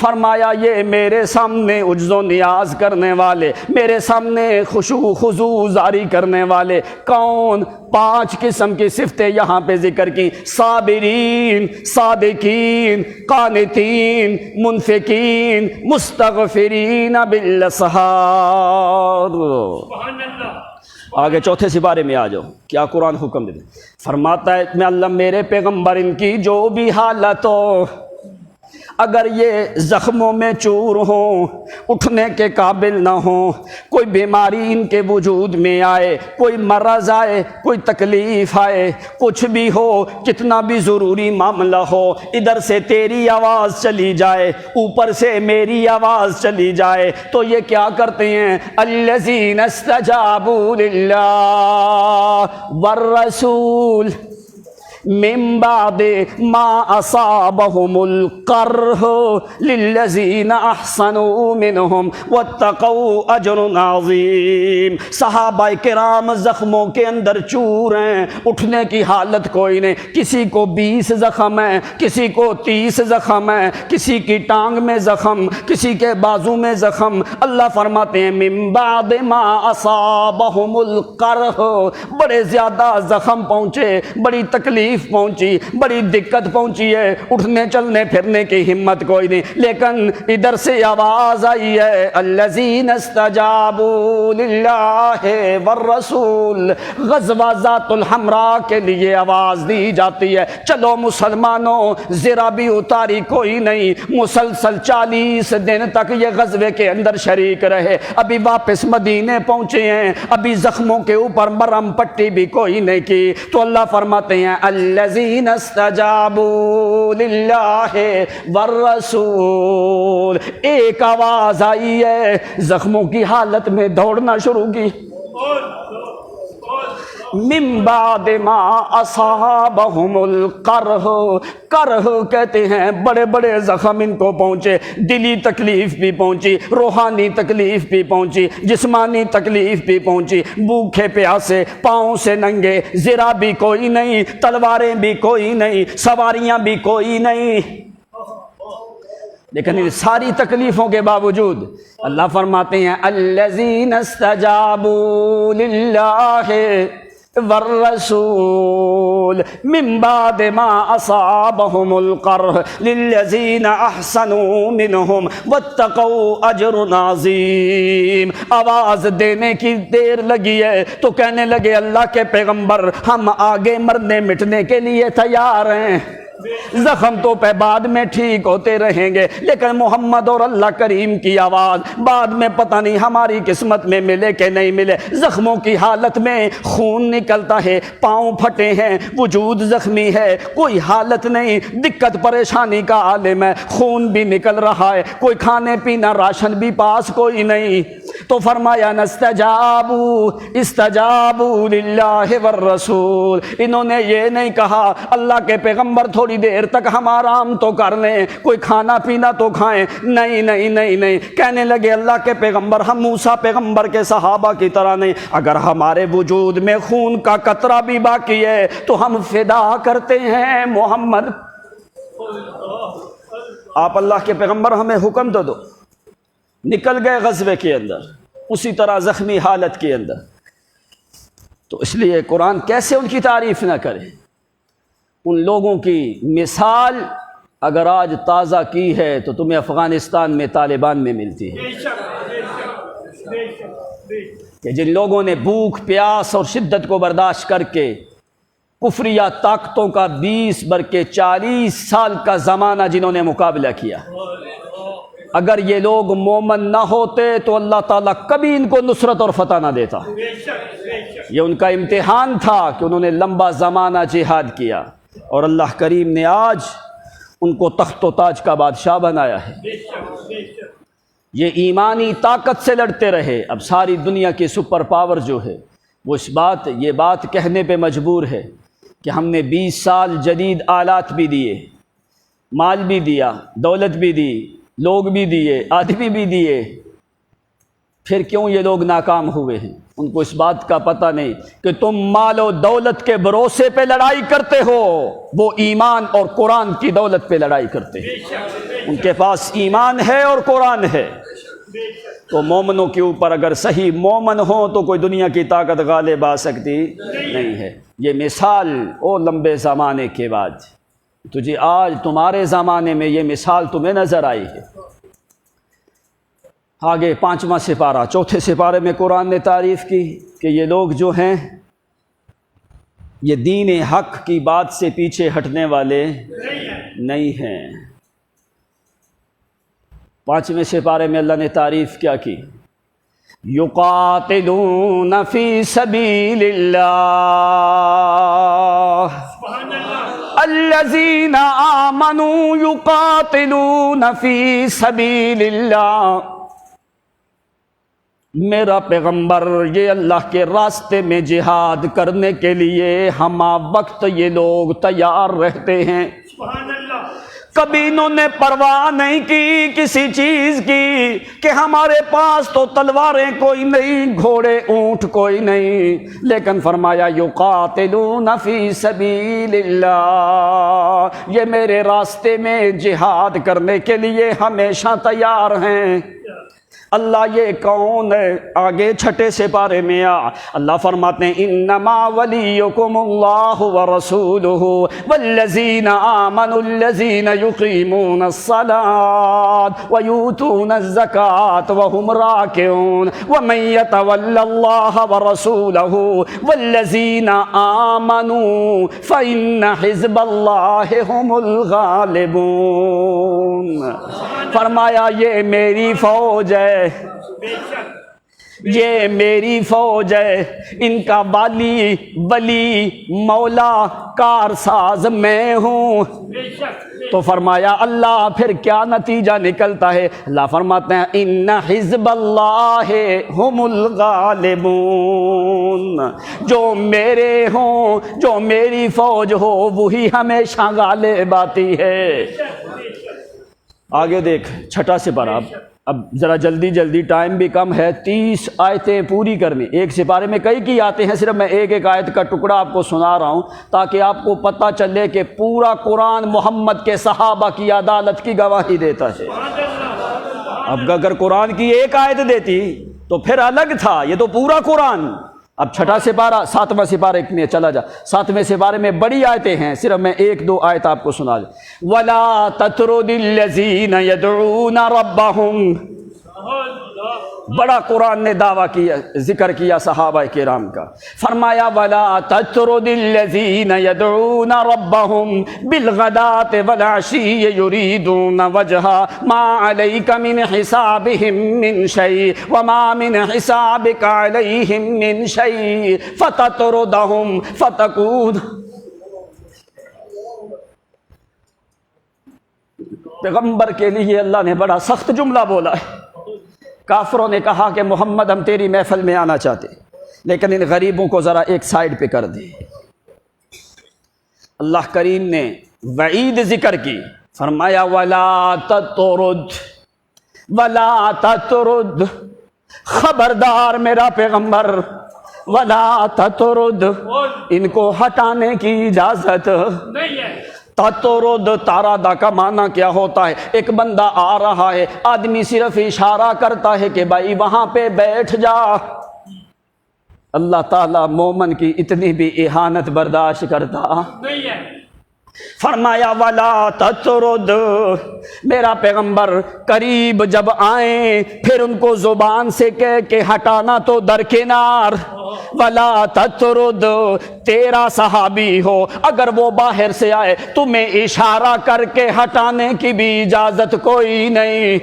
فرمایا یہ میرے سامنے عجز و نیاز کرنے والے، میرے سامنے خشوع خضوع جاری کرنے والے کون؟ پانچ قسم کی صفتیں یہاں پہ ذکر کی، صابرین، صادقین، قانتین، منفقین، مستغفرین بالاسحار۔ آگے چوتھے سپارے میں آ جاؤ، کیا قرآن حکم دیتے؟ فرماتا ہے میں اللہ میرے پیغمبر ان کی جو بھی حالت ہو، اگر یہ زخموں میں چور ہوں، اٹھنے کے قابل نہ ہوں، کوئی بیماری ان کے وجود میں آئے، کوئی مرض آئے، کوئی تکلیف آئے، کچھ بھی ہو، کتنا بھی ضروری معاملہ ہو، ادھر سے تیری آواز چلی جائے، اوپر سے میری آواز چلی جائے، تو یہ کیا کرتے ہیں؟ الذین استجابوا للہ والرسول من بعد ما اصابهم القرح للذین احسنوا منهم واتقوا اجر عظیم۔ صحابہ کرام زخموں کے اندر چور ہیں، اٹھنے کی حالت کوئی نہیں، کسی کو 20 زخم ہے، کسی کو 30 زخم ہے، کسی کی ٹانگ میں زخم، کسی کے بازو میں زخم۔ اللہ فرماتے ہیں من بعد ما اصابهم القرح، بڑے زیادہ زخم پہنچے، بڑی تکلیف پہنچی، بڑی دقت پہنچی ہے، اٹھنے چلنے پھرنے کی ہمت کوئی نہیں، لیکن ادھر سے آواز آئی ہے الذین استجابوا للہ والرسول۔ غزوہ ذات الحمراء کے لیے آواز دی جاتی ہے، چلو مسلمانوں ذرا بھی اتاری کوئی نہیں، مسلسل 40 دن تک یہ غزوے کے اندر شریک رہے، ابھی واپس مدینے پہنچے ہیں، ابھی زخموں کے اوپر مرہم پٹی بھی کوئی نہیں کی، تو اللہ فرماتے ہیں الذین استجابوا للہ والرسول، ایک آواز آئی ہے، زخموں کی حالت میں دوڑنا شروع کی. من بعد ما اصابہم القرح، کرح کہتے ہیں بڑے بڑے زخم ان کو پہنچے، دلی تکلیف بھی پہنچی، روحانی تکلیف بھی پہنچی، جسمانی تکلیف بھی پہنچی، بھوکے پیاسے، پاؤں سے ننگے، زرہ بھی کوئی نہیں، تلواریں بھی کوئی نہیں، سواریاں بھی کوئی نہیں. لیکن ان ساری تکلیفوں کے باوجود اللہ فرماتے ہیں الذین استجابوا للہ والرسول من بعد ما اصابهم القرح للذین احسنوا منهم واتقوا اجر عظیم. آواز دینے کی دیر لگی ہے تو کہنے لگے اللہ کے پیغمبر ہم آگے مرنے مٹنے کے لیے تیار ہیں، زخم تو پہ بعد میں ٹھیک ہوتے رہیں گے، لیکن محمد اور اللہ کریم کی آواز بعد میں پتہ نہیں ہماری قسمت میں ملے کہ نہیں ملے. زخموں کی حالت میں خون نکلتا ہے، پاؤں پھٹے ہیں، وجود زخمی ہے، کوئی حالت نہیں، دقت پریشانی کا عالم ہے، خون بھی نکل رہا ہے، کوئی کھانے پینا راشن بھی پاس کوئی نہیں. تو فرمایا استجابوا للہ والرسول، انہوں نے یہ نہیں کہا اللہ کے پیغمبر تھوڑی دیر تک ہم آرام تو کر لیں، کوئی کھانا پینا تو کھائیں، نہیں نہیں نہیں نہیں، کہنے لگے اللہ کے پیغمبر ہم موسیٰ پیغمبر کے صحابہ کی طرح نہیں، اگر ہمارے وجود میں خون کا قطرہ بھی باقی ہے تو ہم فدا کرتے ہیں محمد. آپ اللہ کے پیغمبر ہمیں حکم تو دو. نکل گئے غزوے کے اندر اسی طرح زخمی حالت کے اندر. تو اس لیے قرآن کیسے ان کی تعریف نہ کرے. ان لوگوں کی مثال اگر آج تازہ کی ہے تو تمہیں افغانستان میں طالبان میں ملتی ہے کہ جن لوگوں نے بھوک پیاس اور شدت کو برداشت کر کے کفریہ طاقتوں کا 20 بلکہ 40 سال کا زمانہ جنہوں نے مقابلہ کیا، اگر یہ لوگ مومن نہ ہوتے تو اللہ تعالیٰ کبھی ان کو نصرت اور فتح نہ دیتا. یہ ان کا امتحان تھا کہ انہوں نے لمبا زمانہ جہاد کیا اور اللہ کریم نے آج ان کو تخت و تاج کا بادشاہ بنایا ہے. یہ ایمانی طاقت سے لڑتے رہے. اب ساری دنیا کی سپر پاور جو ہے وہ یہ بات کہنے پہ مجبور ہے کہ ہم نے 20 سال جدید آلات بھی دیے، مال بھی دیا، دولت بھی دی، لوگ بھی دیے، آدمی بھی دیے، پھر کیوں یہ لوگ ناکام ہوئے ہیں؟ ان کو اس بات کا پتہ نہیں کہ تم مال و دولت کے بھروسے پہ لڑائی کرتے ہو، وہ ایمان اور قرآن کی دولت پہ لڑائی کرتے ہیں. ان کے پاس ایمان ہے اور قرآن ہے. تو مومنوں کے اوپر اگر صحیح مومن ہو تو کوئی دنیا کی طاقت غالب آ سکتی نہیں ہے. یہ مثال او لمبے زمانے کے بعد تجھے آج تمہارے زمانے میں یہ مثال تمہیں نظر آئی ہے. آگے 5واں سپارہ، 4تھے سپارے میں قرآن نے تعریف کی کہ یہ لوگ جو ہیں یہ دین حق کی بات سے پیچھے ہٹنے والے نہیں ہیں. 5ویں سپارے میں اللہ نے تعریف کیا کی؟ یقاتلون فی سبیل اللہ الذین آمنوا یقاتلون فی سبیل اللہ. میرا پیغمبر یہ اللہ کے راستے میں جہاد کرنے کے لیے ہمہ وقت یہ لوگ تیار رہتے ہیں. کبھی انہوں نے پرواہ نہیں کی کسی چیز کی کہ ہمارے پاس تو تلواریں کوئی نہیں، گھوڑے اونٹ کوئی نہیں، لیکن فرمایا یقاتلون فی سبیل اللہ، یہ میرے راستے میں جہاد کرنے کے لیے ہمیشہ تیار ہیں. اللہ یہ کون ہے؟ آگے 6 سپارے میں اللہ فرماتے ہیں انما ولیکم اللہ ورسولہ والذین آمنوا الذین یقیمون الصلاة ویؤتون الزکاة وهم راکعون ومن یتول اللہ ورسولہ والذین آمنوا فإن حزب اللہ هم الغالبون. فرمایا یہ میری فوج ہے، یہ میری فوج ہے، ان کا والی ولی مولا کارساز میں ہوں۔ بے شک تو فرمایا اللہ پھر کیا نتیجہ نکلتا ہے؟ اللہ فرماتے ہیں ان حزب اللہ ہم الغالبون، جو میرے ہوں، جو میری فوج ہو وہی ہمیشہ غالب آتی ہے۔ آگے دیکھ چھٹا سپارہ، اب ذرا جلدی جلدی، ٹائم بھی کم ہے، 30 آیتیں پوری کرنی، ایک سپارے میں کئی آتے ہیں، صرف میں ایک ایک آیت کا ٹکڑا آپ کو سنا رہا ہوں تاکہ آپ کو پتہ چلے کہ پورا قرآن محمد کے صحابہ کی عدالت کی گواہی دیتا ہے۔ اب اگر قرآن کی ایک آیت دیتی تو پھر الگ تھا، یہ تو پورا قرآن۔ اب چھٹا سپارہ، 7واں سپارہ میں چلا جا، 7ویں سپارے میں بڑی آیتیں ہیں، صرف میں 1-2 آیت آپ کو سنا دوں۔ وَلَا تَطْرُدِ الَّذِينَ يَدْعُونَ رَبَّهُمْ، بڑا قرآن نے دعویٰ کیا، ذکر کیا صحابہ کرام کا، فرمایا وَلَا تَطْرُدِ الَّذِينَ يَدْعُونَ رَبَّهُمْ بِالْغَدَاةِ وَالْعَشِيِّ يُرِيدُونَ وَجْهَهُ مَا عَلَيْكَ مِنْ حِسَابِهِمْ مِنْ شَيْءٍ وَمَا مِنْ حِسَابِكَ عَلَيْهِمْ مِنْ شَيْءٍ فَتَطْرُدَهُمْ فَتَكُونَ۔ پیغمبر کے لیے اللہ نے بڑا سخت جملہ بولا ہے۔ کافروں نے کہا کہ محمد ہم تیری محفل میں آنا چاہتے، لیکن ان غریبوں کو ذرا ایک سائیڈ پہ کر دے۔ اللہ کریم نے وعید ذکر کی، فرمایا وَلَا تَطْرُدْ وَلَا تَطْرُدْ، خبردار میرا پیغمبر، وَلَا تَطْرُدْ، ان کو ہٹانے کی اجازت نہیں ہے۔ تطرد، تارادہ کا معنی کیا ہوتا ہے؟ ایک بندہ آ رہا ہے، آدمی صرف اشارہ کرتا ہے کہ بھائی وہاں پہ بیٹھ جا۔ اللہ تعالیٰ مومن کی اتنی بھی اہانت برداشت کرتا نہیں ہے۔ فرمایا وَلَا تَطْرُدْ، میرا پیغمبر قریب جب آئیں پھر ان کو زبان سے کہہ کے ہٹانا تو درکنار۔ وَلَا تَطْرُدْ، تیرا صحابی ہو اگر وہ باہر سے آئے تمہیں اشارہ کر کے ہٹانے کی بھی اجازت کوئی نہیں۔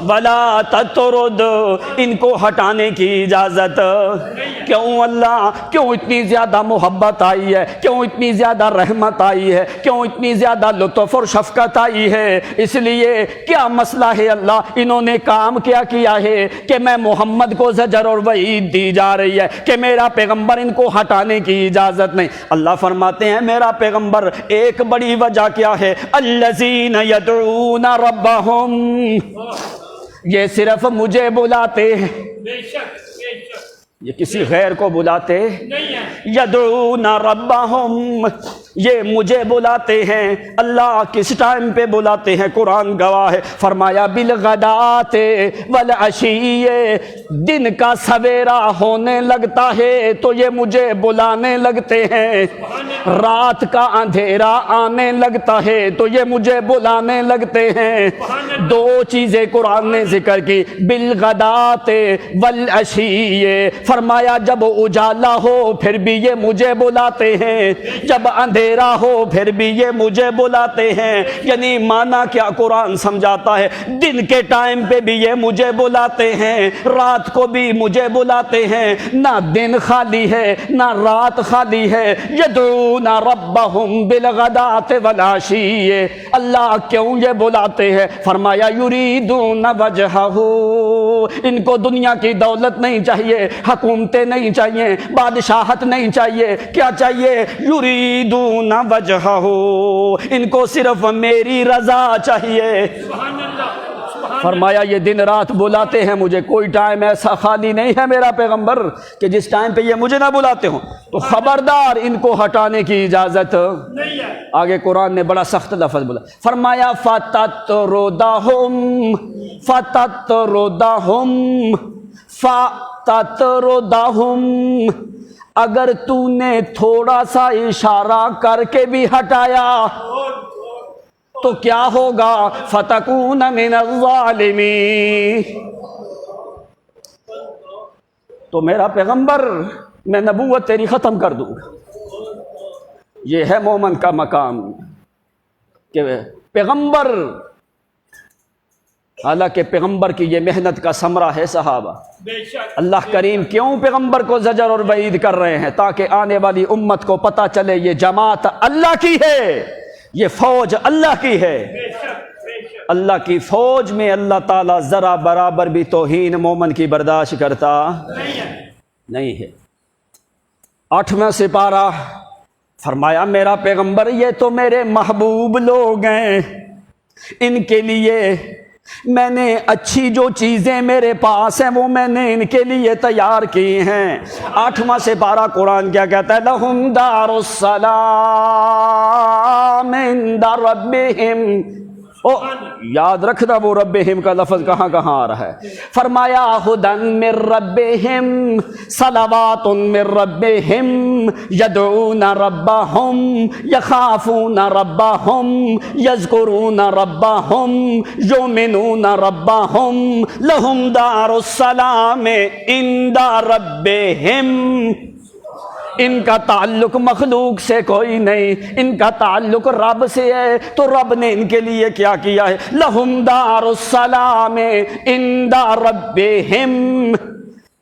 وَلَا تَطْرُدْ، ان کو ہٹانے کی اجازت کیوں؟ اللہ کیوں اتنی زیادہ محبت آئی ہے، کیوں اتنی زیادہ رحمت آئی ہے، کیوں اتنی زیادہ لطف اور شفقت آئی ہے؟ اس لیے کیا مسئلہ ہے اللہ؟ انہوں نے کام کیا کیا ہے کہ میں محمد کو زجر اور وعید دی جا رہی ہے کہ میرا پیغمبر ان کو ہٹانے کی اجازت نہیں۔ اللہ فرماتے ہیں میرا پیغمبر ایک بڑی وجہ کیا ہے؟ الذین یدعون ربہم، یہ صرف مجھے بلاتے ہیں، بے شک بے شک، یہ کسی غیر کو بلاتے نہیں ہے۔ یدعون ربہم، یہ مجھے بلاتے ہیں۔ اللہ کس ٹائم پہ بلاتے ہیں؟ قرآن گواہ ہے، فرمایا بالغدات والعشی، دن کا سویرا ہونے لگتا ہے تو یہ مجھے بلانے لگتے ہیں، رات کا اندھیرا آنے لگتا ہے تو یہ مجھے بلانے لگتے ہیں۔ دو چیزیں قرآن نے ذکر کی، بالغدات والعشی، فرمایا جب اجالا ہو پھر بھی یہ مجھے بلاتے ہیں، جب اندھیرا ہو پھر بھی یہ مجھے بلاتے ہیں۔ یعنی معنی کیا قرآن سمجھاتا ہے؟ دن کے ٹائم پہ بھی یہ مجھے بلاتے ہیں، رات کو بھی مجھے بلاتے ہیں، نہ دن خالی ہے نہ رات خالی ہے۔ یدعون ربہم بالغداۃ والعشی، اللہ کیوں یہ بلاتے ہیں؟ فرمایا یریدون وجہہ، ان کو دنیا کی دولت نہیں چاہیے، حکومتیں نہیں چاہیے، بادشاہت نہیں چاہیے، کیا چاہیے؟ یریدون وجہہ، ان کو صرف میری رضا چاہیے۔ سبحان اللہ، فرمایا یہ دن رات بلاتے ہیں مجھے، کوئی ٹائم ایسا خالی نہیں ہے میرا پیغمبر کہ جس ٹائم پہ یہ مجھے نہ بلاتے ہوں، تو خبردار ان کو ہٹانے کی اجازت نہیں ہے۔ آگے قرآن نے بڑا سخت لفظ بولا، فرمایا فَتَطْرُدَهُمْ فَتَطْرُدَهُمْ فَتَطْرُدَهُمْ، اگر تو نے تھوڑا سا اشارہ کر کے بھی ہٹایا تو کیا ہوگا؟ فَتَكُونَ مِنَ الظَّالِمِينَ، تو میرا پیغمبر میں نبوت تیری ختم کر دوں گا۔ یہ ہے مومن کا مقام کہ پیغمبر حالانکہ پیغمبر کی یہ محنت کا ثمرہ ہے صحابہ۔ بے شک اللہ کریم کیوں پیغمبر کو زجر اور وعید کر رہے ہیں؟ تاکہ آنے والی امت کو پتہ چلے یہ جماعت اللہ کی ہے، یہ فوج اللہ کی ہے۔ بے شک بے شک اللہ کی فوج میں اللہ تعالیٰ ذرا برابر بھی توہین مومن کی برداشت کرتا نہیں ہے۔ نہیں ہے۔ 8واں سپارہ فرمایا میرا پیغمبر یہ تو میرے محبوب لوگ ہیں، ان کے لیے میں نے اچھی جو چیزیں میرے پاس ہیں وہ میں نے ان کے لیے تیار کی ہیں۔ 8واں سپارہ قرآن کیا کہتا ہے؟ لَهُمْ دَارُ السَّلَامِ عِنْدَ رَبِّهِمْ۔ او یاد رکھنا وہ ربہم کا لفظ کہاں کہاں آ رہا ہے۔ فرمایا ہدن من ربہم، صلوات من ربہم، یدعون ربہم، یخافون ربہم، یذکرون ربہم، یؤمنون ربہم، لہم دار السلام عند ربہم۔ ان کا تعلق مخلوق سے کوئی نہیں، ان کا تعلق رب سے ہے، تو رب نے ان کے لیے کیا کیا ہے؟ لہم دار السلام عند ربہم۔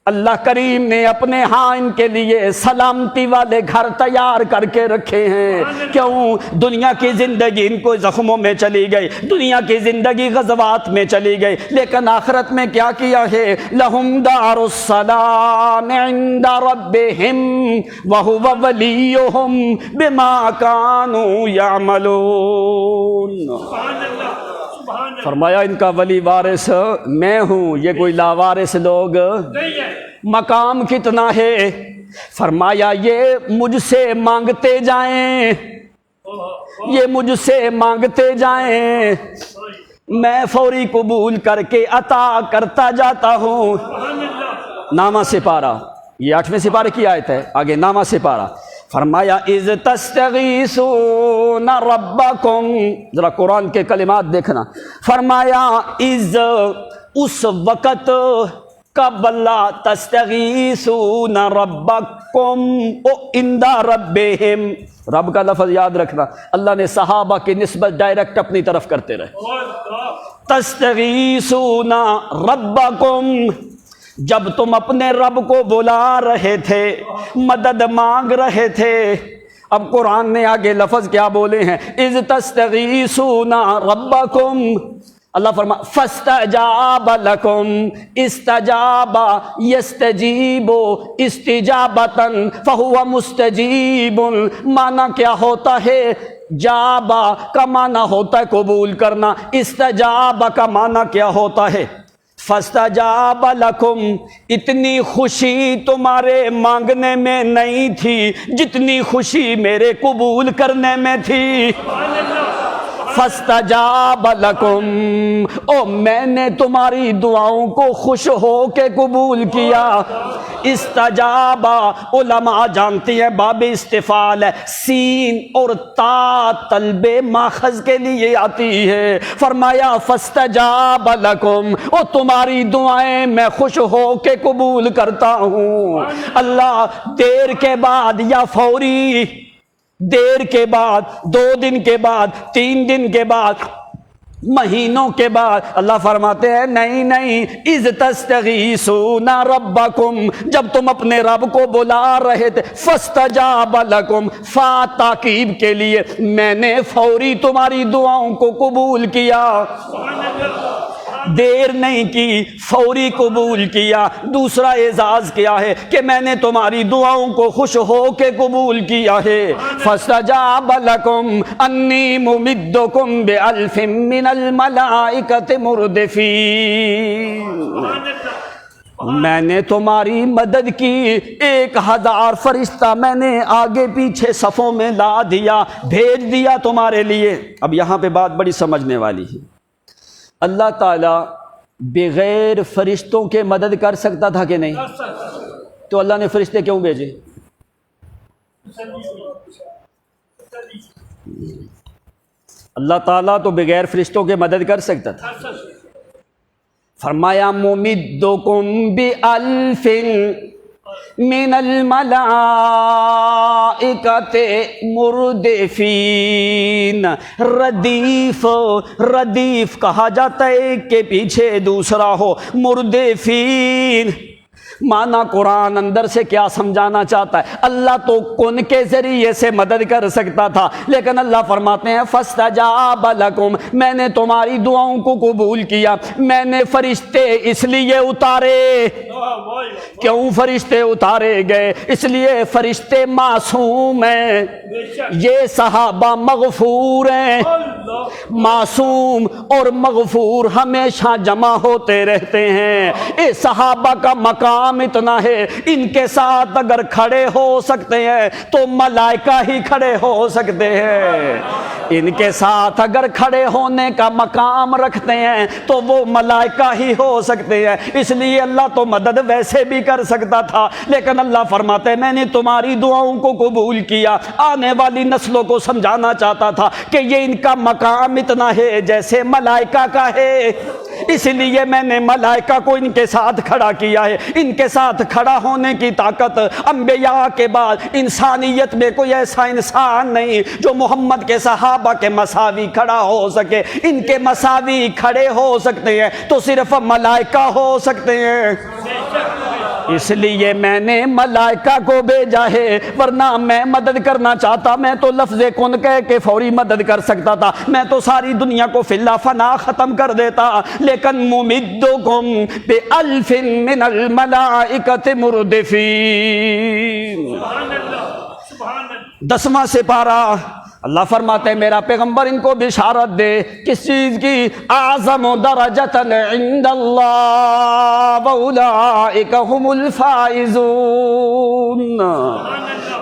اللہ کریم نے اپنے ہاں ان کے لیے سلامتی والے گھر تیار کر کے رکھے ہیں۔ کیوں؟ دنیا کی زندگی ان کو زخموں میں چلی گئی، دنیا کی زندگی غزوات میں چلی گئی، لیکن آخرت میں کیا کیا ہے؟ لہم دار السلام عند ربہم وہو ولیہم بما کانوا یعملون۔ سبحان اللہ سبحان اللہ فرمایا ان کا ولی وارث میں ہوں، یہ کوئی لاوارث لوگ نہیں ہے۔ مقام کتنا ہے؟ فرمایا یہ مجھ سے مانگتے جائیں، یہ مجھ سے مانگتے جائیں، میں فوری قبول کر کے عطا کرتا جاتا ہوں۔ سبحان اللہ نامہ سپارہ، یہ 8ویں سپارے کی آیت ہے، آگے نامہ سپارہ فرمایا اذ تستغیثون ربکم، ذرا قرآن کے کلمات دیکھنا۔ فرمایا اذ، اس وقت، کب اللہ تستغیثون ربکم او عند ربہم، رب کا لفظ یاد رکھنا، اللہ نے صحابہ کی نسبت ڈائریکٹ اپنی طرف کرتے رہے۔ تستغیثون ربکم، جب تم اپنے رب کو بلا رہے تھے، مدد مانگ رہے تھے۔ اب قرآن نے آگے لفظ کیا بولے ہیں؟ اذ تستغیثون ربکم، اللہ فرما فاستجاب لکم، استجاب یستجیب استجابتا فہو مستجیب۔ معنی کیا ہوتا ہے؟ جابا کا معنی ہوتا ہے قبول کرنا، استجاب کا معنی کیا ہوتا ہے؟ فاستجاب لکم، اتنی خوشی تمہارے مانگنے میں نہیں تھی جتنی خوشی میرے قبول کرنے میں تھی۔ فاستجاب لکم، او میں نے تمہاری دعاؤں کو خوش ہو کے قبول کیا۔ استجاب، علماء جانتی ہیں باب استفعال ہے، سین اور تا طلب ماخذ کے لیے آتی ہے۔ فرمایا فاستجاب لکم، او تمہاری دعائیں میں خوش ہو کے قبول کرتا ہوں۔ اللہ دیر کے بعد یا فوری، دیر کے بعد، 2 دن کے بعد، 3 دن کے بعد، مہینوں کے بعد، اللہ فرماتے ہیں نہیں نہیں، اذ تستغیثون ربکم، جب تم اپنے رب کو بلا رہے تھے، فاستجاب لکم، فا تاکید کے لیے، میں نے فوری تمہاری دعاؤں کو قبول کیا، دیر نہیں کی، فوری قبول کیا۔ دوسرا اعزاز کیا ہے کہ میں نے تمہاری دعاؤں کو خوش ہو کے قبول کیا ہے۔ فاستجاب لکم انی ممدکم بألف من الملائکۃ مردفین، میں نے تمہاری مدد کی، 1000 فرشتہ میں نے آگے پیچھے صفوں میں لا دیا، بھیج دیا تمہارے لیے۔ اب یہاں پہ بات بڑی سمجھنے والی ہے، اللہ تعالیٰ بغیر فرشتوں کے مدد کر سکتا تھا کہ نہیں؟ تو اللہ نے فرشتے کیوں بھیجے؟ اللہ تعالیٰ تو بغیر فرشتوں کے مدد کر سکتا تھا۔ فرمایا ممدکم بألف، من الملائکۃ مردفین. ردیف، ردیف کہا جاتا ہے ایک کے پیچھے دوسرا ہو. مردفین معنی قرآن اندر سے کیا سمجھانا چاہتا ہے؟ اللہ تو کن کے ذریعے سے مدد کر سکتا تھا، لیکن اللہ فرماتے ہیں فَاسْتَجَابَ لَكُمْ، میں نے تمہاری دعاؤں کو قبول کیا. میں نے فرشتے اس لیے اتارے. کیوں فرشتے اتارے گئے؟ اس لیے فرشتے معصوم ہیں، یہ صحابہ مغفور ہیں. معصوم اور مغفور ہمیشہ جمع ہوتے رہتے ہیں. اے صحابہ کا مقام اتنا ہے، ان کے ساتھ اگر کھڑے ہو سکتے ہیں تو ملائکہ ہی کھڑے ہو سکتے ہیں. ان کے ساتھ اگر کھڑے ہونے کا مقام رکھتے ہیں تو وہ ملائکہ ہی ہو سکتے ہیں. اس لیے اللہ تو مدد ویسے بھی کر سکتا تھا، لیکن اللہ فرماتے ہیں میں نے تمہاری دعاؤں کو قبول کیا. آنے والی نسلوں کو سمجھانا چاہتا تھا کہ یہ ان کا مقام اتنا ہے جیسے ملائکہ کا ہے، اس لیے میں نے ملائکہ کو ان کے ساتھ کھڑا کیا ہے. ان کے ساتھ کھڑا ہونے کی طاقت انبیاء کے بعد انسانیت میں کوئی ایسا انسان نہیں جو محمد کے صحابہ کے مساوی کھڑا ہو سکے. ان کے مساوی کھڑے ہو سکتے ہیں تو صرف ملائکہ ہو سکتے ہیں. اس لیے میں نے ملائکہ کو بھیجا ہے، ورنہ میں مدد کرنا چاہتا میں تو لفظ کن کہہ کے فوری مدد کر سکتا تھا. میں تو ساری دنیا کو فی اللہ فنا ختم کر دیتا، لیکن ممدکم بألف من الملائکۃ مردفین. سبحان اللہ، سبحان اللہ. 10واں سپارہ اللہ فرماتے ہیں میرا پیغمبر ان کو بشارت دے کس چیز کی؟ اعظم درجۃ عند اللہ واولئک هم الفائزون.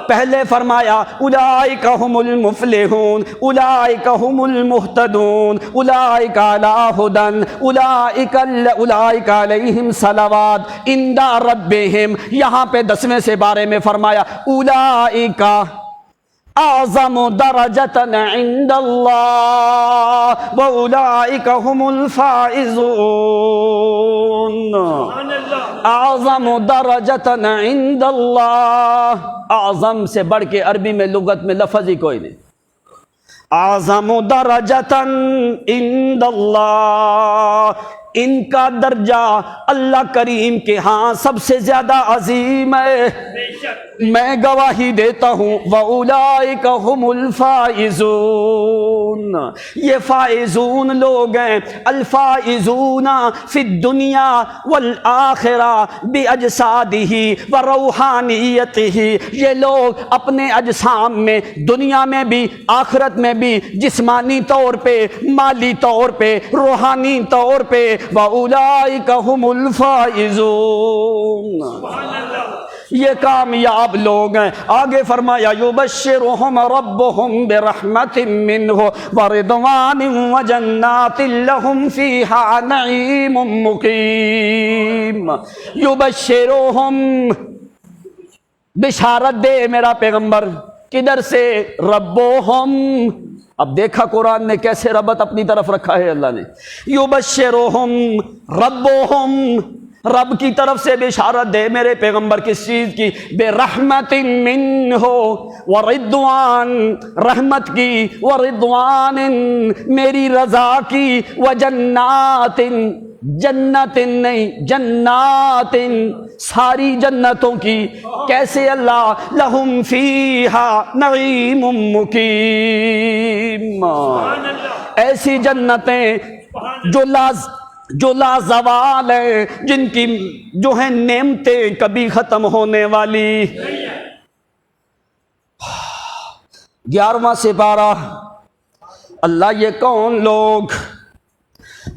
پہلے فرمایا اولئک هم المفلحون، اولئک هم المہتدون، اولئک علی ھدی، اولئک علیہم صلوات عند ربہم. یہاں پہ 10ویں سے بارے میں فرمایا اولئک اعظم درجۃ عند اللہ واولئک هم الفائزون. اعظم درجۃ عند اللہ، اعظم سے بڑھ کے عربی میں لغت میں لفظ ہی کوئی نہیں. اعظم درجۃ عند اللہ، ان کا درجہ اللہ کریم کے ہاں سب سے زیادہ عظیم ہے. میں گواہی دیتا ہوں وَأُولَئِكَ هُمُ الْفَائِزُونَ، یہ فائزون لوگ ہیں. الفائزون فی الدنیا والآخرہ بأجسادہ وروحانیتہ، یہ لوگ اپنے اجسام میں دنیا میں بھی آخرت میں بھی جسمانی طور پہ، مالی طور پہ، روحانی طور پہ وَأُولَئِكَ هُمُ الْفَائِزُونَ، یہ کامیاب لوگ ہیں. آگے فرمایا یبشرہم ربہم برحمت منہ ورضوان وجنات لہم فیہا نعیم مقیم. یبشرہم، بشارت دے میرا پیغمبر. کدھر سے؟ ربہم. اب دیکھا قرآن نے کیسے ربط اپنی طرف رکھا ہے اللہ نے. یبشرہم ربہم، رب کی طرف سے بشارت دے میرے پیغمبر. کس چیز کی؟ برحمت منہ ورضوان، رحمت کی، ورضوان میری رضا کی، وجنات، جنت نہیں جنات، ساری جنتوں کی. کیسے اللہ؟ لہم فیہا نعیم مقیم، ایسی جنتیں جو لازوال ہیں، جن کی جو ہیں نعمتیں کبھی ختم ہونے والی. 11واں سپارہ اللہ یہ کون لوگ؟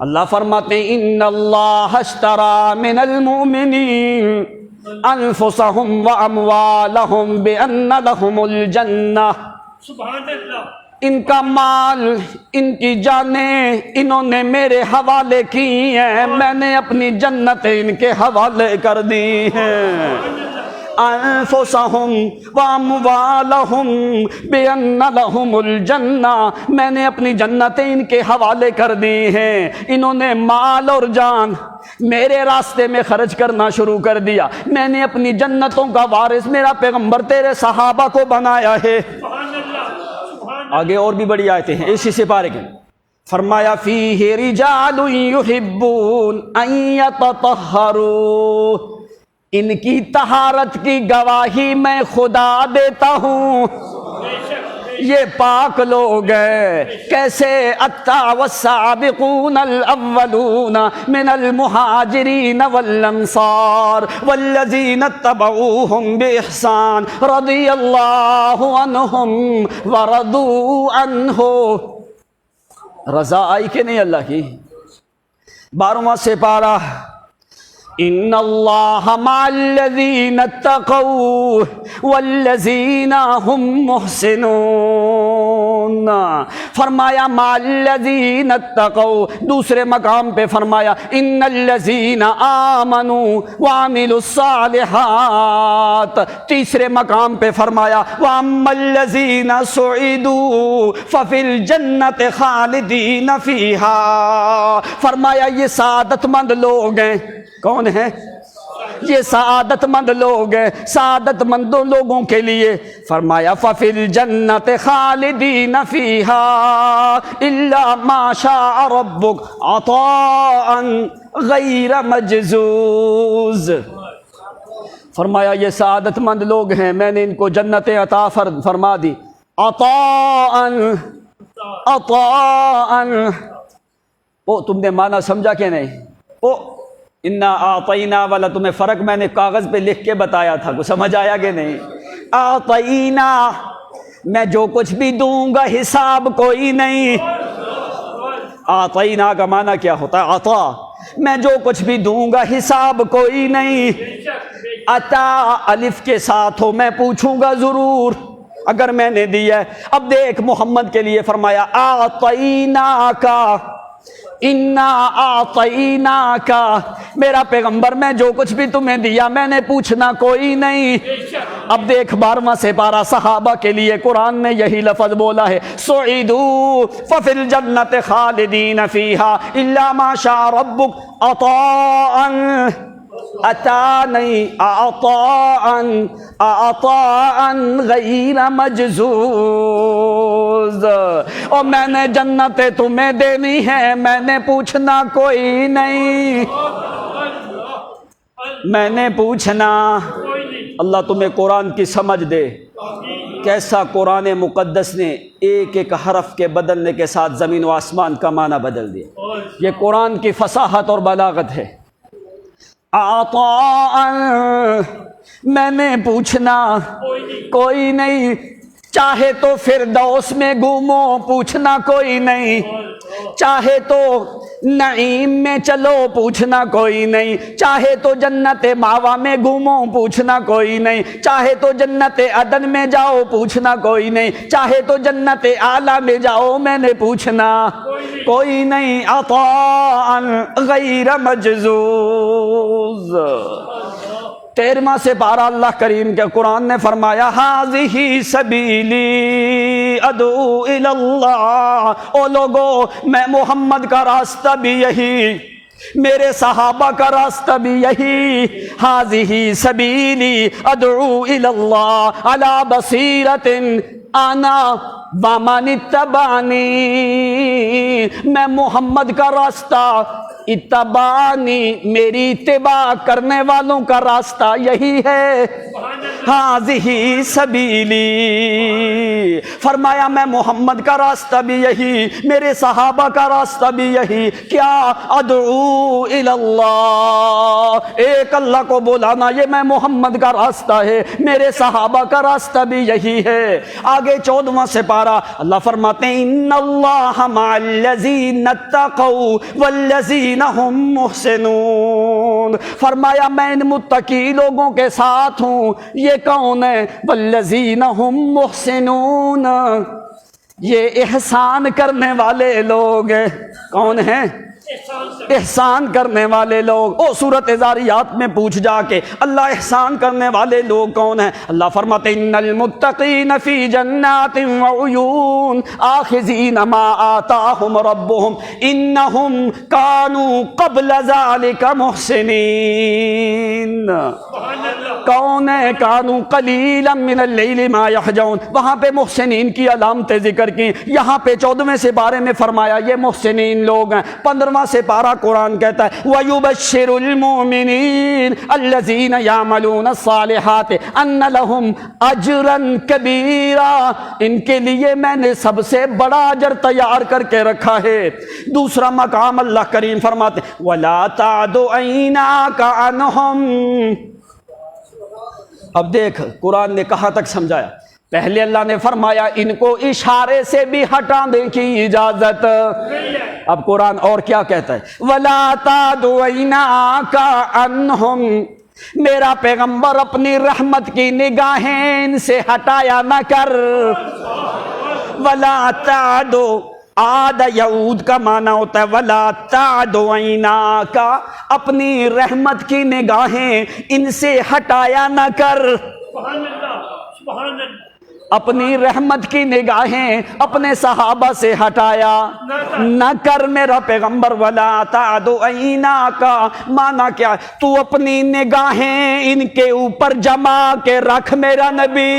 اللہ فرماتے ہیں ان اللہ اشترى من المؤمنین انفسهم واموالهم بان لهم الجنہ. سبحان اللہ. ان کا مال، ان کی جانیں انہوں نے میرے حوالے کی ہیں، میں نے اپنی جنتیں ان کے حوالے کر دی ہیں. انفسہم واموالہم بان لہم الجنہ، میں نے اپنی جنتیں ان کے حوالے کر دی ہیں. انہوں نے مال اور جان میرے راستے میں خرچ کرنا شروع کر دیا، میں نے اپنی جنتوں کا وارث میرا پیغمبر تیرے صحابہ کو بنایا ہے۔ سبحان اللہ سبحان آگے اور بھی بڑی آیتیں ہیں اسی سپارے کے، فرمایا فیہ رجال یحبون ان یتطہروا، ان کی طہارت کی گواہی میں خدا دیتا ہوں، یہ پاک لوگ ہیں۔ کیسے؟ والسابقون الاولون من المہاجرین والانصار والذین اتبعوہم باحسان رضی اللہ عنہم ورضوا عنہ۔ رضا آئی کہ نہیں اللہ کی؟ 12واں سپارہ، ان اللہ مع الذین اتقوا والذین هم محسنون، فرمایا مع الذین اتقوا، دوسرے مقام پہ فرمایا ان الذین آمنوا وعملوا الصالحات، تیسرے مقام پہ فرمایا واما الذین سعدوا ففی الجنۃ خالدین فیہا، فرمایا یہ سعادت مند لوگ ہیں۔ کون ہیں یہ سعادت مند لوگ ہیں؟ سعادت مند لوگوں کے لیے فرمایا فَفِي الْجَنَّةِ خَالِدِينَ فِيهَا إِلَّا مَا شَاءَ رَبُّكَ عَطَاءً غَيْرَ مَجْزُوزٍ، فرمایا یہ سعادت مند لوگ ہیں، میں نے ان کو جنتیں عطا فرما دی، عطاءً عطاءً۔ وہ تم نے معنی سمجھا کہ نہیں؟ وہ انا اعطینا والا تمہیں فرق میں نے کاغذ پہ لکھ کے بتایا تھا، کو سمجھ آیا کہ نہیں؟ اعطینا، میں جو کچھ بھی دوں گا حساب کوئی نہیں۔ اعطینا کا معنی کیا ہوتا ہے؟ عطا، میں جو کچھ بھی دوں گا حساب کوئی نہیں۔ عطا الف کے ساتھ ہو میں پوچھوں گا ضرور اگر میں نے دیا ہے۔ اب دیکھ محمد کے لیے فرمایا اعطینا کا، انا اعطینا کا، میرا پیغمبر میں جو کچھ بھی تمہیں دیا میں نے پوچھنا کوئی نہیں۔ اب دیکھ 12واں سپارہ صحابہ کے لیے قرآن نے یہی لفظ بولا ہے، سعدوا ففی الجنۃ خالدین فیہا الا ما شاء ربک عطاء، عطا نہیں، عطاء غیر مجزوز، اور میں نے جنتیں تمہیں دینی ہے، میں نے پوچھنا کوئی نہیں، میں نے پوچھنا۔ اللہ تمہیں قرآن کی سمجھ دے، کیسا قرآن مقدس نے ایک ایک حرف کے بدلنے کے ساتھ زمین و آسمان کا معنی بدل دیا۔ یہ قرآن کی فصاحت اور بلاغت ہے۔ عطاء، میں نے پوچھنا کوئی نہیں، چاہے تو فردوس میں گھومو پوچھنا کوئی نہیں، چاہے تو نعیم میں چلو پوچھنا کوئی نہیں، چاہے تو جنت ماوا میں گھومو پوچھنا کوئی نہیں، چاہے تو جنت عدن میں جاؤ پوچھنا کوئی نہیں، چاہے تو جنت اعلیٰ میں جاؤ میں نے پوچھنا کوئی نہیں۔ عطاء غیر مجزوز۔ 13واں سپارہ اللہ کریم کے قرآن نے فرمایا ھذہ سبیلی ادعو الی اللہ، او لوگو میں محمد کا راستہ بھی یہی، میرے صحابہ کا راستہ بھی یہی، ھذہ سبیلی ادعو الی اللہ علی بصیرۃ انا ومن اتبعنی، میں محمد کا راستہ، اتبعنی میری اتباع کرنے والوں کا راستہ یہی ہے، ھذہ سبیلی، فرمایا میں محمد کا راستہ بھی یہی، میرے صحابہ کا راستہ بھی یہی، کیا؟ ادعو الی اللہ، ایک اللہ کو بلانا، یہ میں محمد کا راستہ ہے، میرے صحابہ کا راستہ بھی یہی ہے۔ آگے 14واں سپارہ اللہ فرماتے ہیں ان اللہ مع الذین اتقوا والذین هم محسنون، فرمایا میں ان متقی لوگوں کے ساتھ ہوں، یہ کون ہے؟ والذین هم محسنون، یہ احسان کرنے والے لوگ ہیں۔ کون ہیں؟ احسان کرنے والے لوگ. او سورۃ ذاریات میں پوچھ جا کے اللہ احسان کرنے والے لوگ کون ہیں؟ اللہ فرماتے ان المتقین فی جنات وعیون آخذین ما آتاہم ربہم انہم کانوا قبل ذلک محسنین. کون ہے؟ کانوا قلیلا من اللیل ما یہجعون. وہاں پہ محسنین کی علامتیں ذکر کی. یہاں پہ 14ویں سے بارے میں فرمایا یہ محسنین لوگ ہیں. 15واں سے پارہ قرآن کہتا ہے وَيُبَشِّرُ الْمُؤْمِنِينَ الَّذِينَ يَعْمَلُونَ الصَّالِحَاتِ أَنَّ لَهُمْ أَجْرًا كَبِيرًا. ان کے لیے میں نے سب سے بڑا اجر تیار کر کے رکھا ہے. دوسرا مقام اللہ کریم فرماتے وَلَا تَعْدُ عَيْنَاكَ عَنْهُمْ. اب دیکھ قرآن نے کہاں تک سمجھایا. پہلے اللہ نے فرمایا ان کو اشارے سے بھی ہٹانے کی اجازت. اب قرآن اور کیا کہتا ہے وَلَا تَعْدُ عَيْنَاكَ عَنْهُمْ. میرا پیغمبر اپنی رحمت کی نگاہیں ان سے ہٹایا نہ کر. وَلَا تَعْدُ عاد یعود کا معنی ہوتا ہے وَلَا تَعْدُ عَيْنَاكَ. اپنی رحمت کی نگاہیں ان سے ہٹایا نہ کر. سبحان اللہ سبحان اللہ. اپنی رحمت کی نگاہیں اپنے صحابہ سے ہٹایا نہ کر میرا پیغمبر. وَلَا تَعْدُ عَيْنَاكَ مانا کیا؟ تو اپنی نگاہیں ان کے اوپر جما کے رکھ میرا نبی.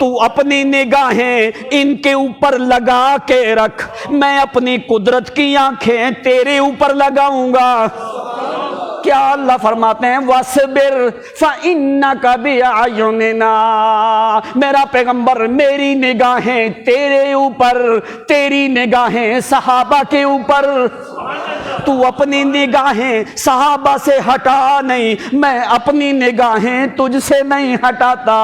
تو اپنی نگاہیں ان کے اوپر لگا کے رکھ. میں اپنی قدرت کی آنکھیں تیرے اوپر لگاؤں گا. کیا اللہ فرماتے ہیں وَاصْبِرْ فَإِنَّكَ بِأَعْيُنِنَا. میرا پیغمبر میری نگاہیں تیرے اوپر, تیری نگاہیں صحابہ کے اوپر. تو اپنی نگاہیں صحابہ سے ہٹا نہیں, میں اپنی نگاہیں تجھ سے نہیں ہٹاتا.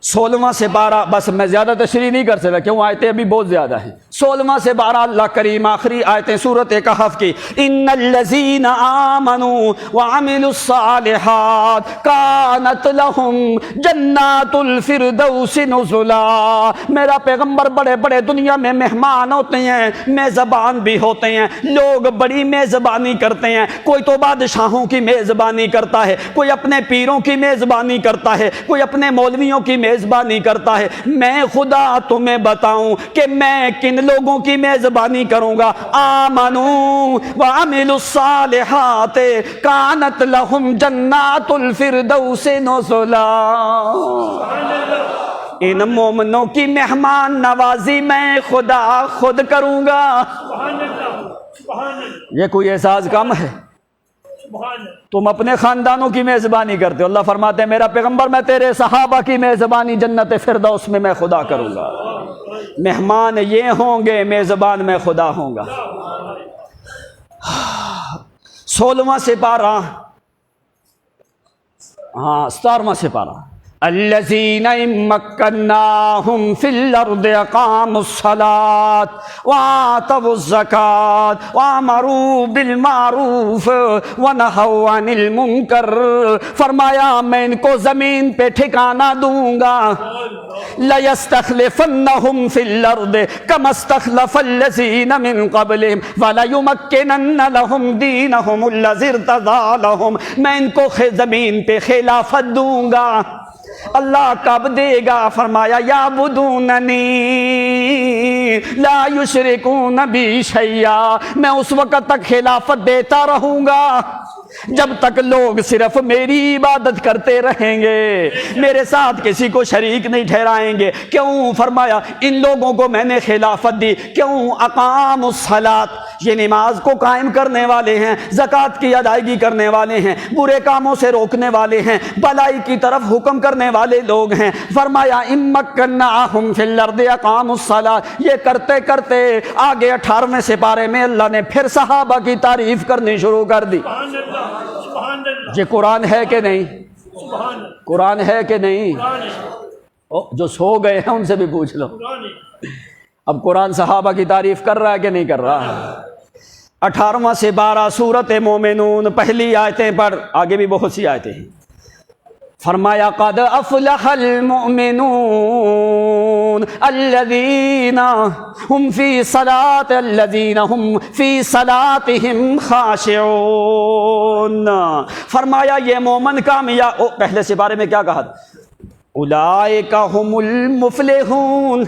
16واں سے 12 بس میں زیادہ تشریح نہیں کر سکتا کیوں آیتیں ابھی بہت زیادہ ہیں. 16واں سے 12 اللہ کریم آخری آیتیں سورۃ کہف کی ان الذین آمنوا وعملوا الصالحات کانت لهم جنات الفردوس نزلا. میرا پیغمبر بڑے بڑے دنیا میں مہمان ہوتے ہیں, میزبان بھی ہوتے ہیں. لوگ بڑی میزبانی کرتے ہیں. کوئی تو بادشاہوں کی میزبانی کرتا ہے, کوئی اپنے پیروں کی میزبانی کرتا ہے, کوئی اپنے مولویوں کی میزبانی کرتا ہے. میں خدا تمہیں بتاؤں کہ میں کن لوگوں کی میزبانی کروں گا. آمنوا وعملوا الصالحات کانت لهم جنات الفردوس نزلا. ان مومنوں کی مہمان نوازی میں خدا خود کروں گا. یہ کوئی اعزاز کم ہے؟ تم اپنے خاندانوں کی میزبانی کرتے ہو. اللہ فرماتے ہیں میرا پیغمبر میں تیرے صحابہ کی میزبانی جنت فردوس میں خدا کروں گا. مہمان یہ ہوں گے, میزبان میں خدا ہوں گا. 16واں سے 12 17واں سے 12 الذین مکناہم فی الارض اقاموا الصلاة وآتوا الزکاة وامروا بالمعروف ونہوا عن المنکر. فرمایا میں ان کو زمین پہ ٹھکانہ دوں گا. لَيَسْتَخْلِفَنَّهُمْ فِي الْأَرْضِ كَمَا اسْتَخْلَفَ الَّذِينَ مِنْ قَبْلِهِمْ وَلَيُمَكِّنَنَّ لَهُمْ دِينَهُمُ الَّذِي ارْتَضَىٰ لَهُمْ. میں ان کو زمین پہ خلافت دوں گا. اللہ کب دے گا؟ فرمایا یعبدوننی لا یشرکون بی شیئا. میں اس وقت تک خلافت دیتا رہوں گا جب تک لوگ صرف میری عبادت کرتے رہیں گے, میرے ساتھ کسی کو شریک نہیں ٹھہرائیں گے. کیوں؟ فرمایا ان لوگوں کو میں نے خلافت دی. کیوں؟ اقام الصلاۃ, یہ نماز کو قائم کرنے والے ہیں, زکوٰۃ کی ادائیگی کرنے والے ہیں, برے کاموں سے روکنے والے ہیں, بھلائی کی طرف حکم کرنے والے لوگ ہیں. فرمایا امکناہم فی الارض اقاموا الصلاۃ. یہ کرتے کرتے آگے 18ویں سپارے میں اللہ نے پھر صحابہ کی تعریف کرنی شروع کر دی. یہ قرآن ہے کہ نہیں؟ قرآن ہے کہ نہیں؟ جو سو گئے ہیں ان سے بھی پوچھ لو. اب قرآن صحابہ کی تعریف کر رہا ہے کہ نہیں کر رہا؟ 18واں سے 12 سورۃ مومنون پہلی آیتیں پر, آگے بھی بہت سی آیتیں ہیں. فرمایا قد افلح المؤمنون الذین هم فی صلاتهم خاشعون. فرمایا یہ مومن کامیاب. پہلے سے بارے میں کیا کہا؟ اولئک هم المفلحون.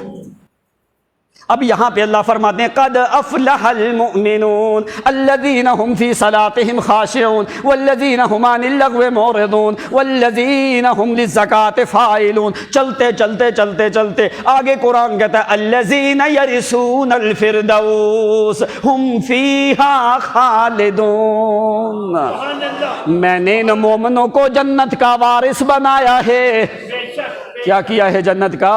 اب یہاں پہ اللہ فرماتے ہیں قد افلح المؤمنون الذین هم فی صلاتهم خاشعون والذین هم عن اللغو معرضون والذین هم للزکاة فاعلون. چلتے چلتے چلتے چلتے آگے قرآن کہتا ہے الذین یرثون الفردوس هم فیہا خالدون. میں نے ان مومنوں کو جنت کا وارث بنایا ہے. کیا کیا ہے جنت کا؟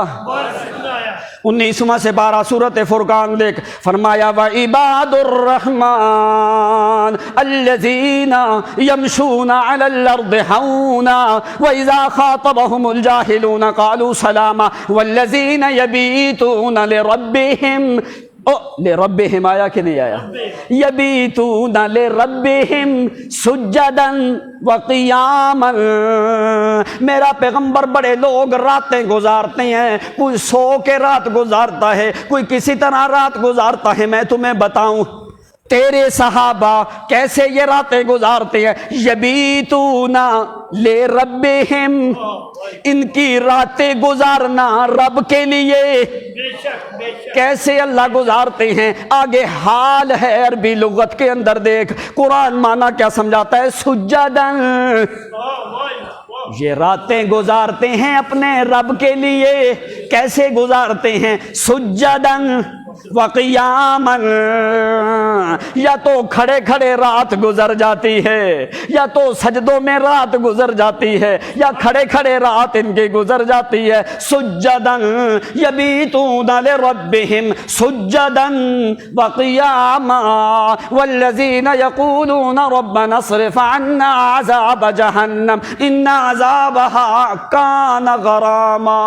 19واں سے 12 سورۃ فرقان دیکھ. فرمایا وعباد الرحمن الذین یمشون علی الارض ہونا واذا خاطبهم الجاہلون قالوا سلاما والذین یبیتون لربهم لربهم آیا کہ نہیں آیا؟ یبیتون لربهم سجدا وقیاما. میرا پیغمبر بڑے لوگ راتیں گزارتے ہیں. کوئی سو کے رات گزارتا ہے, کوئی کسی طرح رات گزارتا ہے. میں تمہیں بتاؤں تیرے صحابہ کیسے یہ راتیں گزارتے ہیں. یبیتون لربهم, ان کی راتیں گزارنا رب کے لیے. کیسے اللہ گزارتے ہیں؟ آگے حال ہے عربی لغت کے اندر. دیکھ قرآن معنی کیا سمجھاتا ہے؟ سجدن. یہ راتیں گزارتے ہیں اپنے رب کے لیے. کیسے گزارتے ہیں؟ سجدن وقیاما. یا تو کھڑے کھڑے رات گزر جاتی ہے, یا تو سجدوں میں رات گزر جاتی ہے, یا کھڑے کھڑے رات ان کی گزر جاتی ہے. سجدا یبیتون لربهم سجدا وقیاما والذین یقولون ربنا اصرف عنا عذاب جہنم ان عذابها کان غراما.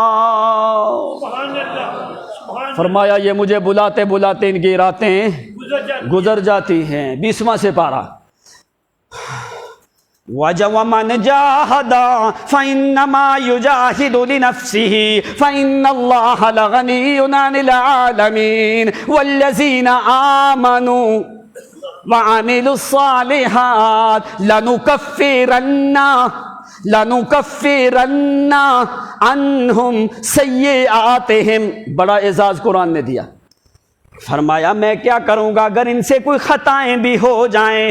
فرمایا یہ مجھے بلاتے بلاتے ان کی راتیں گزر جاتی ہیں. 20واں سے پارا وَمَنْ جَاهَدَ فَإِنَّمَا يُجَاهِدُ لِنَفْسِهِ فَإِنَّ اللَّهَ لَغَنِيٌّ عَنِ الْعَالَمِينَ وَالَّذِينَ آمَنُوا وَعَمِلُوا الصَّالِحَاتِ لَنُكَفِّرَنَّ عنہم سیئاتہم. بڑا اعزاز قرآن نے دیا. فرمایا میں کیا کروں گا اگر ان سے کوئی خطائیں بھی ہو جائیں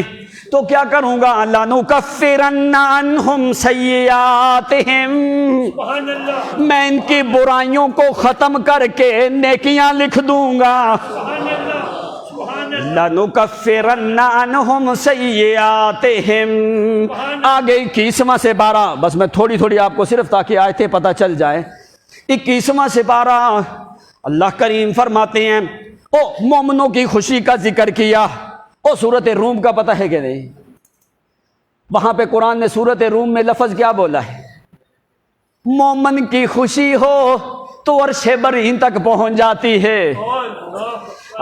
تو کیا کروں گا؟ لَنُكَفِّرَنَّ عَنْهُمْ سَيِّئَاتِهِمْ. میں ان کی برائیوں کو ختم کر کے نیکیاں لکھ دوں گا. لَنُكَفِّرَنَّ عَنْهُمْ سَيِّئَاتِهِمْ. آگے 21واں سے 12. بس میں تھوڑی تھوڑی آپ کو صرف تاکہ آیتیں پتہ چل جائیں. 21واں سے 12 اللہ کریم فرماتے ہیں او مومنوں کی خوشی کا ذکر کیا. او سورۃ روم کا پتہ ہے کہ نہیں؟ وہاں پہ قرآن نے سورۃ روم میں لفظ کیا بولا ہے؟ مومن کی خوشی ہو تو عرش برین تک پہنچ جاتی ہے.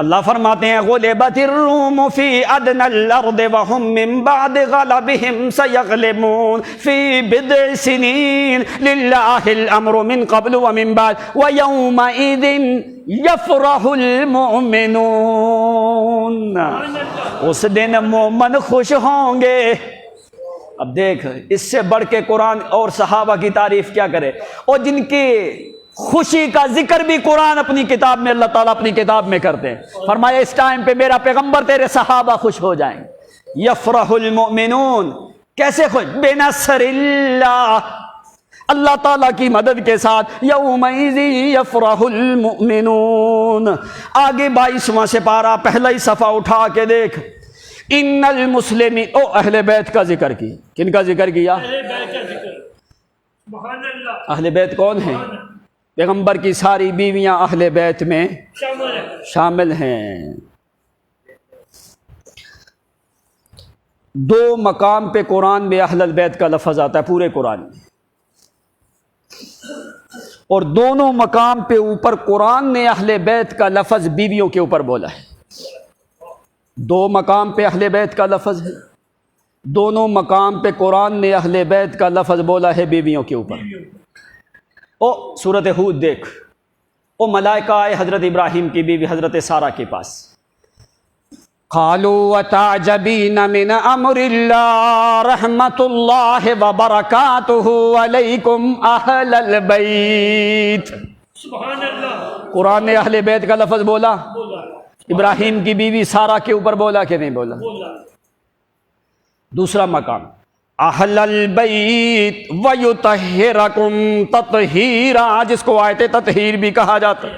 اللہ فرماتے ہیں غلبت الروم فی ادنى الارض وهم من بعد غلبهم سيغلبون في بضع سنين لله الامر من قبل ومن بعد ويومئذ يفرح المؤمنون. اس دن مومن خوش ہوں گے. اب دیکھ اس سے بڑھ کے قرآن اور صحابہ کی تعریف کیا کرے. اور جن کی خوشی کا ذکر بھی قرآن اپنی کتاب میں اللہ تعالیٰ اپنی کتاب میں کرتے ہیں. فرمایا اس ٹائم پہ میرا پیغمبر تیرے صحابہ خوش ہو جائیں. یفرح المؤمنون. کیسے خوش؟ بنصر اللہ, اللہ تعالیٰ کی مدد کے ساتھ. یومئذ یفرح المؤمنون. آگے 22واں سے پارا پہلا ہی صفحہ اٹھا کے دیکھ. ان المسلمین. او اہل بیت کا ذکر کیا. کن کا ذکر کیا؟ اہل بیت کون ہیں؟ پیغمبر کی ساری بیویاں اہل بیت میں شامل ہیں. 2 مقام پہ قرآن میں اہل البیت کا لفظ آتا ہے پورے قرآن میں, اور دونوں مقام پہ اوپر قرآن نے اہل بیت کا لفظ بیویوں کے اوپر بولا ہے. 2 مقام پہ اہل بیت کا لفظ ہے, دونوں مقام پہ قرآن نے اہل بیت کا لفظ بولا ہے بیویوں کے اوپر۔ او سورۃ ہود دیکھ، او ملائکہ آئے حضرت ابراہیم کی بیوی حضرت سارہ کے پاس، قالوا وتعجبین من امر اللہ رحمت اللہ وبرکاتہ علیکم اہل البیت۔ سبحان اللہ، قرآن نے اہل بیت کا لفظ بولا، بولا ابراہیم کی بیوی سارہ کے اوپر بولا کہ نہیں بولا؟ بولا۔ دوسرا مقام اہل البیت ویطہرکم تطہیرا، جس کو آیت تطہیر بھی کہا جاتا ہے۔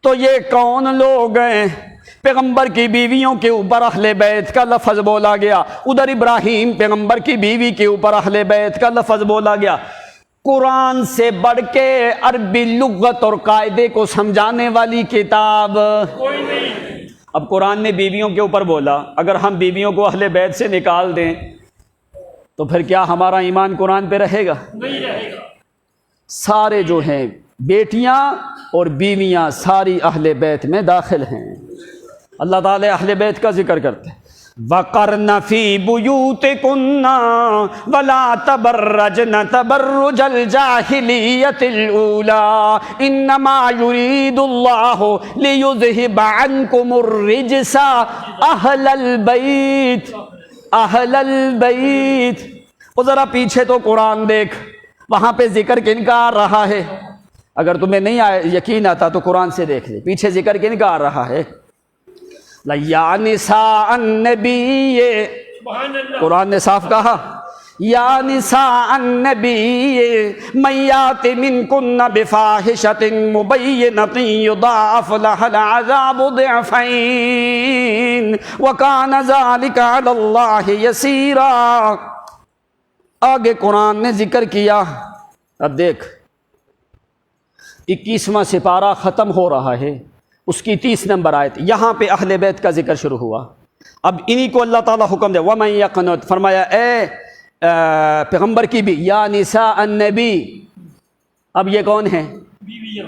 تو یہ کون لوگ ہیں؟ پیغمبر کی بیویوں کے اوپر اہل بیت کا لفظ بولا گیا، ادھر ابراہیم پیغمبر کی بیوی کے اوپر اہل بیت کا لفظ بولا گیا۔ قرآن سے بڑھ کے عربی لغت اور قاعدے کو سمجھانے والی کتاب کوئی نہیں۔ اب قرآن نے بیویوں کے اوپر بولا، اگر ہم بیویوں کو اہل بیت سے نکال دیں تو پھر کیا ہمارا ایمان قرآن پہ رہے گا؟ نہیں رہے گا۔ سارے جو ہیں بیٹیاں اور بیویاں ساری اہل بیت میں داخل ہیں۔ اللہ تعالی اہل بیت کا ذکر کرتے ہیں، وَقَرْنَ فِي بُيُوتِكُنَّ وَلَا تَبَرَّجْنَ تَبَرُّجَ الْجَاهِلِيَّةِ الْأُولَىٰ إِنَّمَا يُرِيدُ اللَّهُ لِيُذْهِبَ عَنْكُمُ الرِّجْسَ أَهْلَ الْبَيْتِ اہل البیت۔ وہ ذرا پیچھے تو قرآن دیکھ، وہاں پہ ذکر کن کا آ رہا ہے؟ اگر تمہیں نہیں یقین آتا تو قرآن سے دیکھ لے، پیچھے ذکر کن کا آ رہا ہے؟ یا نساء النبی، سبحان اللہ، قرآن نے صاف کہا یا نساء النبی من یات منکن بفاحشۃ مبینۃ یضاعف لها العذاب ضعفین وکان ذلک علی اللہ یسیرا۔ آگے قرآن نے ذکر کیا، اب دیکھ 21واں سپارہ ختم ہو رہا ہے، اس کی 30 نمبر آیت، یہاں پہ اہل بیت کا ذکر شروع ہوا۔ اب انہی کو اللہ تعالیٰ حکم دے، وَمَن يَقْنُتْ، فرمایا اے پیغمبر کی بھی، یا نساء النبی، اب یہ کون ہیں؟ بیویاں،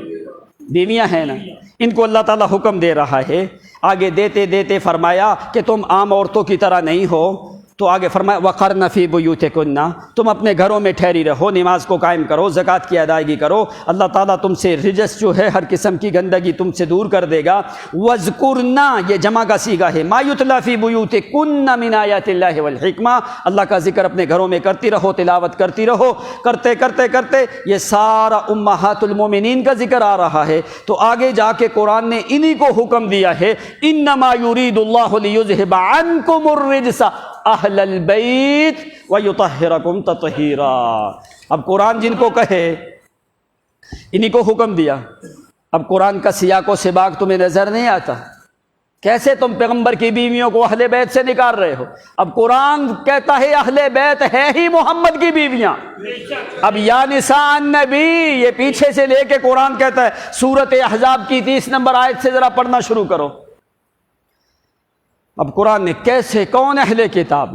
بیویاں ہیں نا، ان کو اللہ تعالیٰ حکم دے رہا ہے۔ آگے دیتے دیتے فرمایا کہ تم عام عورتوں کی طرح نہیں ہو، تو آگے فرمایا وَقَرْنَ فِي بُيُوتِكُنَّ، تم اپنے گھروں میں ٹھہری رہو، نماز کو قائم کرو، زکوٰۃ کی ادائیگی کرو، اللہ تعالیٰ تم سے رجس جو ہے ہر قسم کی گندگی تم سے دور کر دے گا۔ وَاذْكُرْنَ، یہ جمع کا صیغہ ہے، مَا يُتْلَى فِي بُيُوتِكُنَّ مِنْ آیَاتِ اللَّهِ وَالْحِکْمَةِ، اللہ کا ذکر اپنے گھروں میں کرتی رہو، تلاوت کرتی رہو، کرتے کرتے کرتے یہ سارا امہات المومنین کا ذکر آ رہا ہے۔ تو آگے جا کے قرآن نے انہی کو حکم دیا ہے، انما یرید اللہ لیذہب عنکم الرجس اہل البیت ویطہرکم تطہیرا۔ اب قرآن جن کو کہے انہی کو حکم دیا۔ اب قرآن کا سیاق و سباق تمہیں نظر نہیں آتا؟ کیسے تم پیغمبر کی بیویوں کو اہل بیت سے نکال رہے ہو؟ اب قرآن کہتا ہے اہل بیت ہے ہی محمد کی بیویاں۔ اب یا نساء النبی، یہ پیچھے سے لے کے قرآن کہتا ہے، سورۃ احزاب کی 30 نمبر آیت سے ذرا پڑھنا شروع کرو۔ اب قرآن نے کیسے، کون اہل کتاب،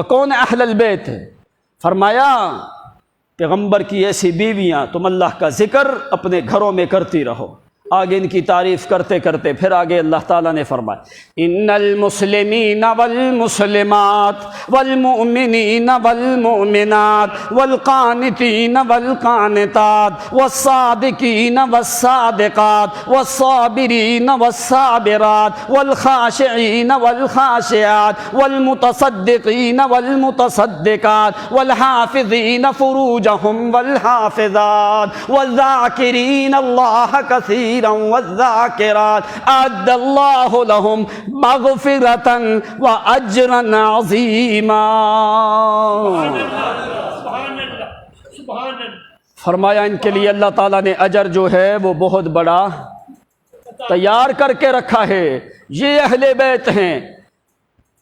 کون اہل البیت ہے؟ فرمایا پیغمبر کی ایسی بیویاں تم اللہ کا ذکر اپنے گھروں میں کرتی رہو۔ آگے ان کی تعریف کرتے کرتے پھر آگے اللہ تعالیٰ نے فرمایا ان المسلمین والمسلمات والمؤمنین والمؤمنات والقانتین والقانتات والصادقین والصادقات والصابرین والصابرات والخاشعین والخاشعات والمتصدقین والمتصدقات والحافظین فروجہم والحافظات والذاکرین اللہ کثیرا والذاکرات اعد اللہ لہم مغفرتا واجرا عظیما۔ سبحان اللہ، سبحان اللہ۔ فرمایا ان کے لیے اللہ تعالیٰ نے اجر جو ہے وہ بہت بڑا تیار کر کے رکھا ہے، یہ اہل بیت ہیں۔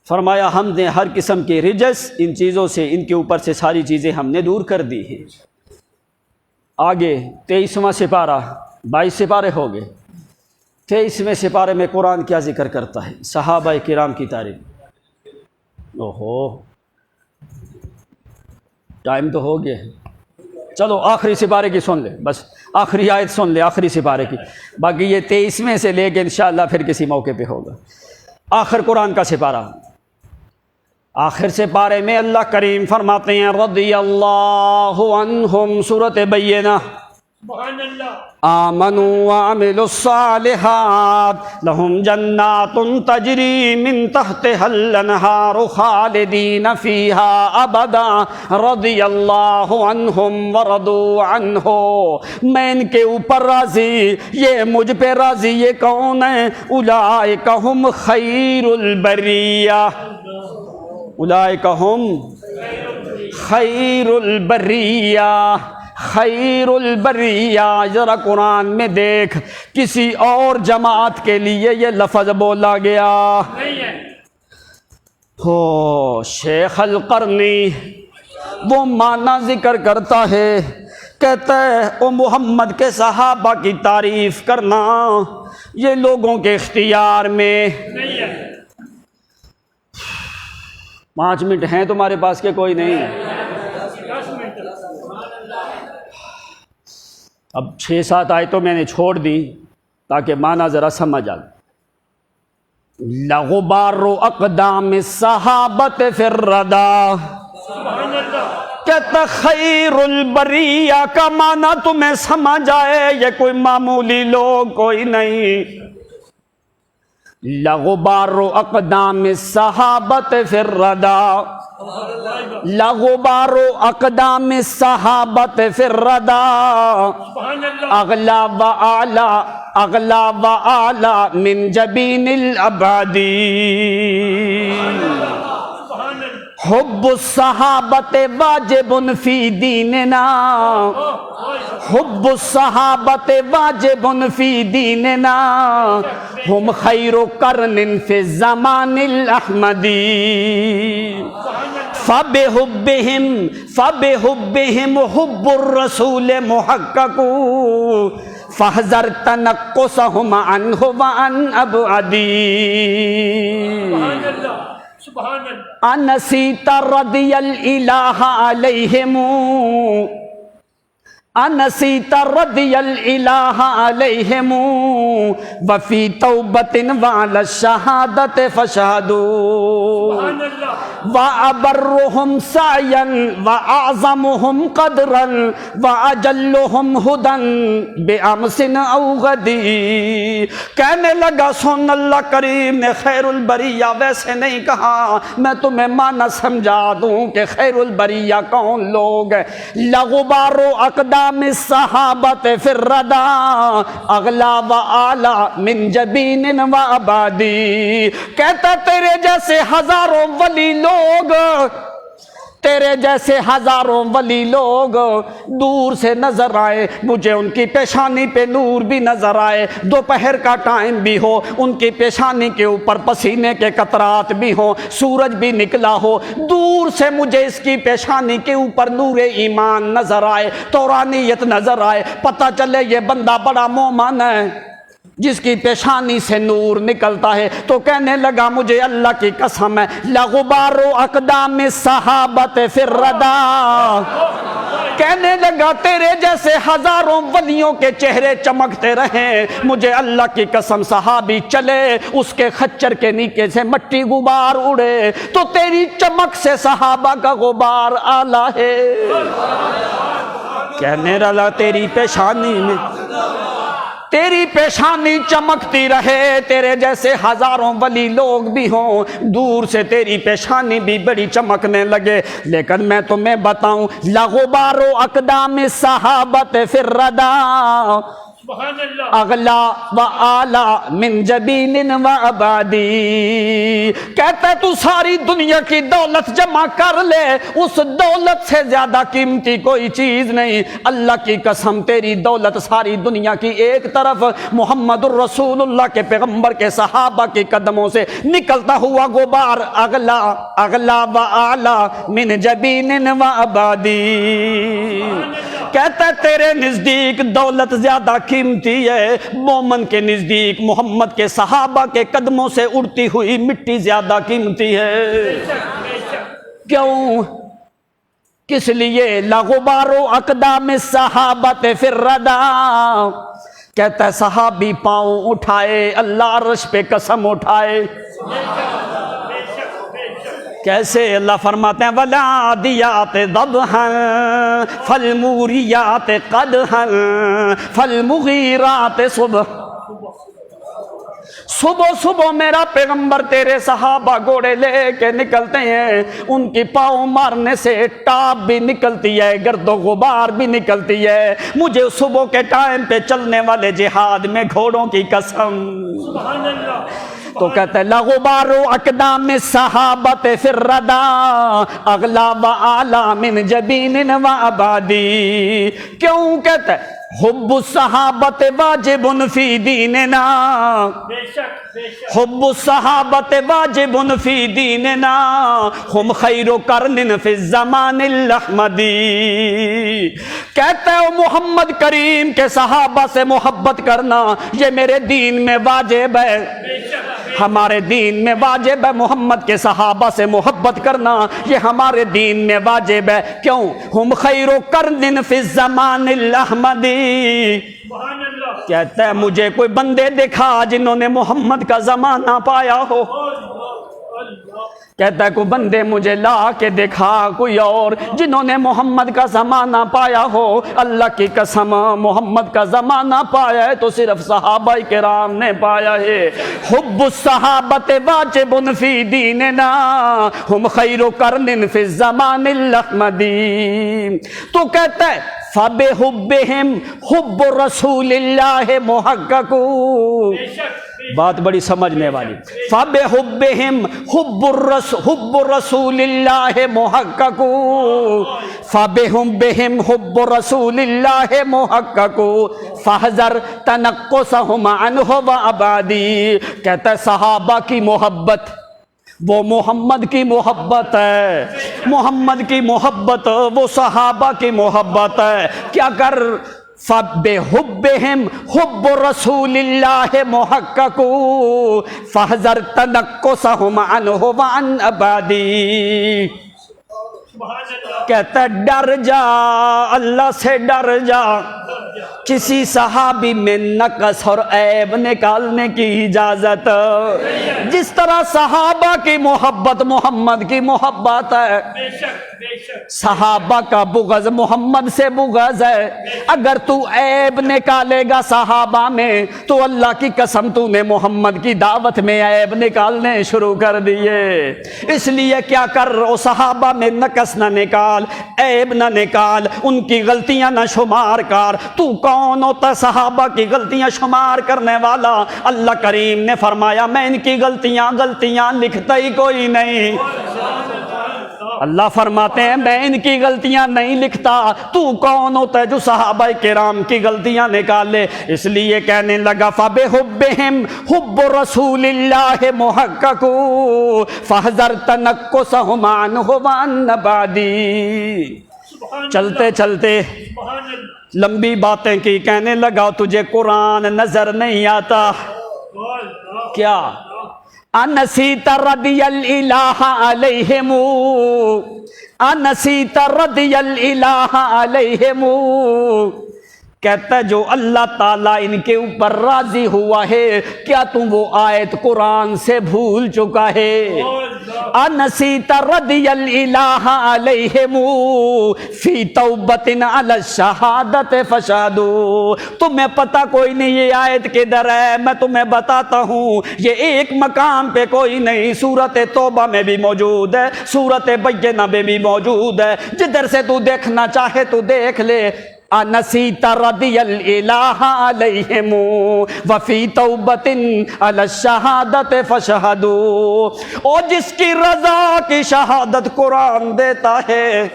فرمایا ہم نے ہر قسم کے رجس ان چیزوں سے، ان کے اوپر سے ساری چیزیں ہم نے دور کر دی ہیں۔ آگے 23واں سپارہ، 22 سپارے ہو گئے، 23ویں سپارے میں قرآن کیا ذکر کرتا ہے؟ صحابہ کرام کی تعریف۔ اوہو ٹائم تو ہو گیا، چلو آخری سپارے کی سن لے، بس آخری آیت سن لے آخری سپارے کی، باقی یہ 23ویں سے لے کے انشاءاللہ پھر کسی موقع پہ ہوگا۔ آخر قرآن کا سپارہ، آخر سے پارے میں اللہ کریم فرماتے ہیں رضی اللہ عنہم، سورۃ بینہ، سبحان اللہ آمنوا وعملوا الصالحات لهم جنات تجری من تحتها الانہار خالدین فیہا ابدا رضی اللہ عنہم ورضوا عنہ، میں ان کے اوپر راضی، یہ مجھ پہ راضی، یہ کون ہے؟ اولئک هم خیر البریہ، اولئک هم خیر البریہ، خیر البریہ۔ ذرا قرآن میں دیکھ کسی اور جماعت کے لیے یہ لفظ بولا گیا نہیں ہے۔ ہو شیخ القرنی وہ معنی ذکر کرتا ہے، کہتا ہے او محمد کے صحابہ کی تعریف کرنا یہ لوگوں کے اختیار میں نہیں ہے۔ 5 منٹ ہیں تمہارے پاس کہ کوئی نہیں؟ 10 منٹ۔ اب 6-7 آیتوں میں نے چھوڑ دی تاکہ معنی ذرا سمجھ آ۔ لغبار اقدام الصحابۃ فی الردی، سبحان اللہ۔ کہتا خیر البریہ کا معنی تمہیں سمجھ آئے، یہ کوئی معمولی لوگ کوئی نہیں۔ لغبار اقدام الصحابۃ فی الردی، لغبار اقدام الصحابۃ فی الردی سبحان اللہ۔ اغلا و اعلی، اغلا و اعلی من جبین العبادی، سبحان اللہ۔ حب الصحابۃ واجب فی دیننا، حب الصحابۃ واجب فی دیننا، ہم خیر قرن فی الزمان الاحمدی، فبحبہم فبحبہم حب الرسول محقق، فاحذر تنقصہم عنہ وعن ابعدی۔ سبحان اللہ، سبحان اللہ۔ انسیت رضی الالہ علیہم، انسیت رضی الالہ علیہم، وفی توبۃ وعلی الشہادۃ فاشہدوا، سبحان اللہ۔ وَأَبَرُّهُمْ سَعْيًا وَأَعْظَمُهُمْ قَدْرًا وَأَجَلُّهُمْ هُدًى بِأَمْسٍ أَوْ غَدٍ۔ کہنے لگا سن اللہ کریم نے خیر البریہ ویسے نہیں کہا، میں تمہیں معنی سمجھا دوں کہ خیر البریہ کون لوگ ہیں۔ لغبار اقدام الصحابۃ فی الردی اغلا و اعلی من جبین و عبادی، کہتا تیرے جیسے ہزاروں ولی لوگ، تیرے جیسے ہزاروں ولی لوگ دور سے نظر آئے، مجھے ان کی پیشانی پہ نور بھی نظر آئے، دوپہر کا ٹائم بھی ہو، ان کی پیشانی کے اوپر پسینے کے قطرات بھی ہوں، سورج بھی نکلا ہو، دور سے مجھے اس کی پیشانی کے اوپر نور ایمان نظر آئے، تورانیت نظر آئے، پتہ چلے یہ بندہ بڑا مومن ہے جس کی پیشانی سے نور نکلتا ہے۔ تو کہنے لگا مجھے اللہ کی قسم ہے، لغبار اقدام الصحابۃ فی الردی، کہنے لگا تیرے جیسے ہزاروں ولیوں کے چہرے چمکتے رہیں، مجھے اللہ کی قسم صحابی چلے اس کے خچر کے نیچے سے مٹی غبار اڑے تو تیری چمک سے صحابہ کا غبار اعلیٰ ہے۔ کہنے لگا تیری پیشانی میں، تیری پیشانی چمکتی رہے، تیرے جیسے ہزاروں ولی لوگ بھی ہوں، دور سے تیری پیشانی بھی بڑی چمکنے لگے، لیکن میں تمہیں بتاؤں لغبار اقدام الصحابۃ فی الردی سبحان اللہ۔ اغلا و اعلی من جبین و عبادی، کہتا ہے تو ساری دنیا کی دولت جمع کر لے، اس دولت سے زیادہ قیمتی کوئی چیز نہیں۔ اللہ کی قسم تیری دولت ساری دنیا کی ایک طرف، محمد الرسول اللہ کے پیغمبر کے صحابہ کی قدموں سے نکلتا ہوا غبار اغلا اغلا و اعلی من جبین و عبادی، کہتا ہے تیرے نزدیک دولت زیادہ قیمتی ہے، مومن کے نزدیک محمد کے صحابہ کے قدموں سے اڑتی ہوئی مٹی زیادہ قیمتی ہے۔ کیوں؟ کس لیے؟ لغبار اقدام الصحابۃ فی الردی، کہتا ہے صحابی پاؤں اٹھائے اللہ عرش پہ قسم اٹھائے، کیسے؟ اللہ فرماتے ہیں وَالْعَادِيَاتِ ضَبْحًا فَالْمُورِيَاتِ قَدْحًا فَالْمُغِيرَاتِ صُبْحًا۔ صبح صبح میرا پیغمبر تیرے صحابہ گھوڑے لے کے نکلتے ہیں، ان کی پاؤں مارنے سے ٹاپ بھی نکلتی ہے، گرد و غبار بھی نکلتی ہے، مجھے صبح کے ٹائم پہ چلنے والے جہاد میں گھوڑوں کی قسم۔ سبحان اللہ۔ تو کہتے ہیں لغبار اقدام صحابت فی الردى اغلا و اعلی من جبین و ابادی۔ کیوں کہتے ہیں حب الصحابت واجب فی دیننا، بے شک بے شک۔ حب الصحابت واجب فی دیننا، ہم خیر قرن فی الزمان الاحمدی۔ کہتے ہیں محمد کریم کے صحابہ سے محبت کرنا یہ میرے دین میں واجب ہے، بے شک۔ ہمارے دین میں واجب ہے محمد کے صحابہ سے محبت کرنا، یہ ہمارے دین میں واجب ہے۔ کیوں؟ ہم خیر قرن فی الزمان الاحمدی۔ سبحان اللہ۔ کہتا ہے مجھے کوئی بندے دکھا جنہوں نے محمد کا زمانہ پایا ہو، کہتا ہے کوئی بندے مجھے لا کے دکھا کوئی اور جنہوں نے محمد کا زمانہ پایا ہو۔ اللہ کی قسم محمد کا زمانہ پایا ہے تو صرف صحابہ کرام نے پایا ہے۔ حب الصحابت واجب فی دیننا، ہم خیر قرن فی الزمان الاحمدی۔ تو کہتا ہے فَبِحُبِّهِمْ حُبُّ رسول اللہ محقق۔ بے شک۔ بات بڑی سمجھنے والی۔ فَبِحُبِّهِمْ حُبُّ رسول اللہ محقق، فَبِحُبِّهِمْ حُبُّ رسول اللہ محقق، فَاحْذَرْ تَنَقُّصَهُمْ عَنْهُ وَأَبَادِي۔ کہتا ہے صحابہ کی محبت وہ محمد کی محبت ہے، محمد کی محبت وہ صحابہ کی محبت ہے۔ کیا کر فَبِحُبِّهِمْ حُبُّ رسول اللہ محقق، فَاحْذَرْ تَنَقُّصَهُمْ عَنْهُ وَعَنْ أَبَادِي۔ سبحان اللہ۔ کہتا ہے ڈر جا اللہ سے ڈر جا، کسی صحابی میں نقص اور عیب نکالنے کی اجازت، جس طرح صحابہ کی محبت محمد کی محبت ہے، بے شک بے شک۔ صحابہ کا بغض محمد سے بغض ہے۔ اگر تو عیب نکالے گا صحابہ میں تو اللہ کی قسم تو نے محمد کی دعوت میں عیب نکالنے شروع کر دیے۔ اس لیے کیا کر وہ صحابہ میں نقص نہ نکال، عیب نہ نکال، ان کی غلطیاں نہ شمار کر۔ تو کون ہوتا صحابہ کی غلطیاں شمار کرنے والا؟ اللہ کریم نے فرمایا میں ان کی غلطیاں لکھتا ہی کوئی نہیں۔ اللہ فرماتے ہیں میں ان کی غلطیاں نہیں لکھتا، تو کون ہوتا ہے جو صحابہ کرام کی غلطیاں نکالے؟ اس لیے کہنے لگا فَبِحُبِّهِمْ حُبُّ رسول اللہ محقق، فَاحْذَرْ تَنَقُّصَهُمْ عَنْهُ وَعَنْ أَبَادِي۔ چلتے چلتے سبحان اللہ۔ لمبی باتیں کی، کہنے لگا تجھے قرآن نظر نہیں آتا کیا؟ انسیت رضی الالہ علیہم، انسیت رضی الالہ علیہم۔ کہتا ہے جو اللہ تعالیٰ ان کے اوپر راضی ہوا ہے، کیا تم وہ آیت قرآن سے بھول چکا ہے؟ انسیت رضی الالہ علیہم فی توبت علی الشہادت فشہدوا۔ تمہیں پتہ کوئی نہیں یہ آیت کدھر ہے؟ میں تمہیں بتاتا ہوں، یہ ایک مقام پہ کوئی نہیں، سورۃ توبہ میں بھی موجود ہے، سورۃ بینہ میں بھی موجود ہے، جدھر سے تو دیکھنا چاہے تو دیکھ لے۔ انسیت رضی الالہ علیہم وفی توبت علی الشہادت فشہدوا۔ اور جس کی رضا کی شہادت قرآن دیتا ہے،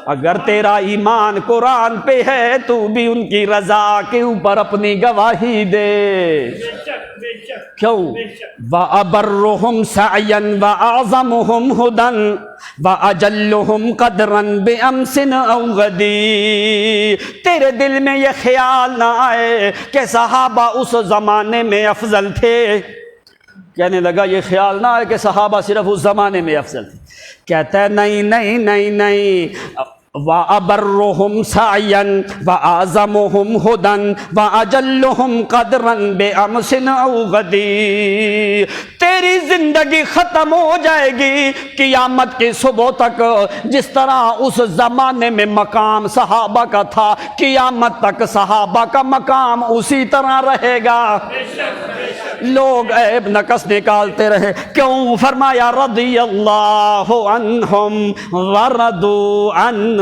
اگر تیرا ایمان قرآن پہ ہے تو بھی ان کی رضا کے اوپر اپنی گواہی دے۔ کیوں؟ وَأَبَرُّهُمْ سَعْيًا وَأَعْظَمُهُمْ هُدًى وَأَجَلُّهُمْ قَدْرًا بِأَمْسٍ أَوْ غَدِي۔ تیرے دل میں یہ خیال نہ آئے کہ صحابہ اس زمانے میں افضل تھے۔ کہنے لگا یہ خیال نہ آئے کہ صحابہ صرف اس زمانے میں افضل تھے۔ کہتا ہے نہیں نہیں نہیں نہیں، وَأَبَرُّهُمْ سَعْيًا وَأَعْظَمُهُمْ هُدًى وَأَجَلُّهُمْ قَدْرًا بِأَمْسٍ أَوْ غَدِي۔ تیری زندگی ختم ہو جائے گی قیامت کی صبح تک، جس طرح اس زمانے میں مقام صحابہ کا تھا، قیامت تک صحابہ کا مقام اسی طرح رہے گا۔ لوگ عیب نقص نکالتے رہے، کیوں؟ فرمایا رضی اللہ عنہم ورضوا عنہ،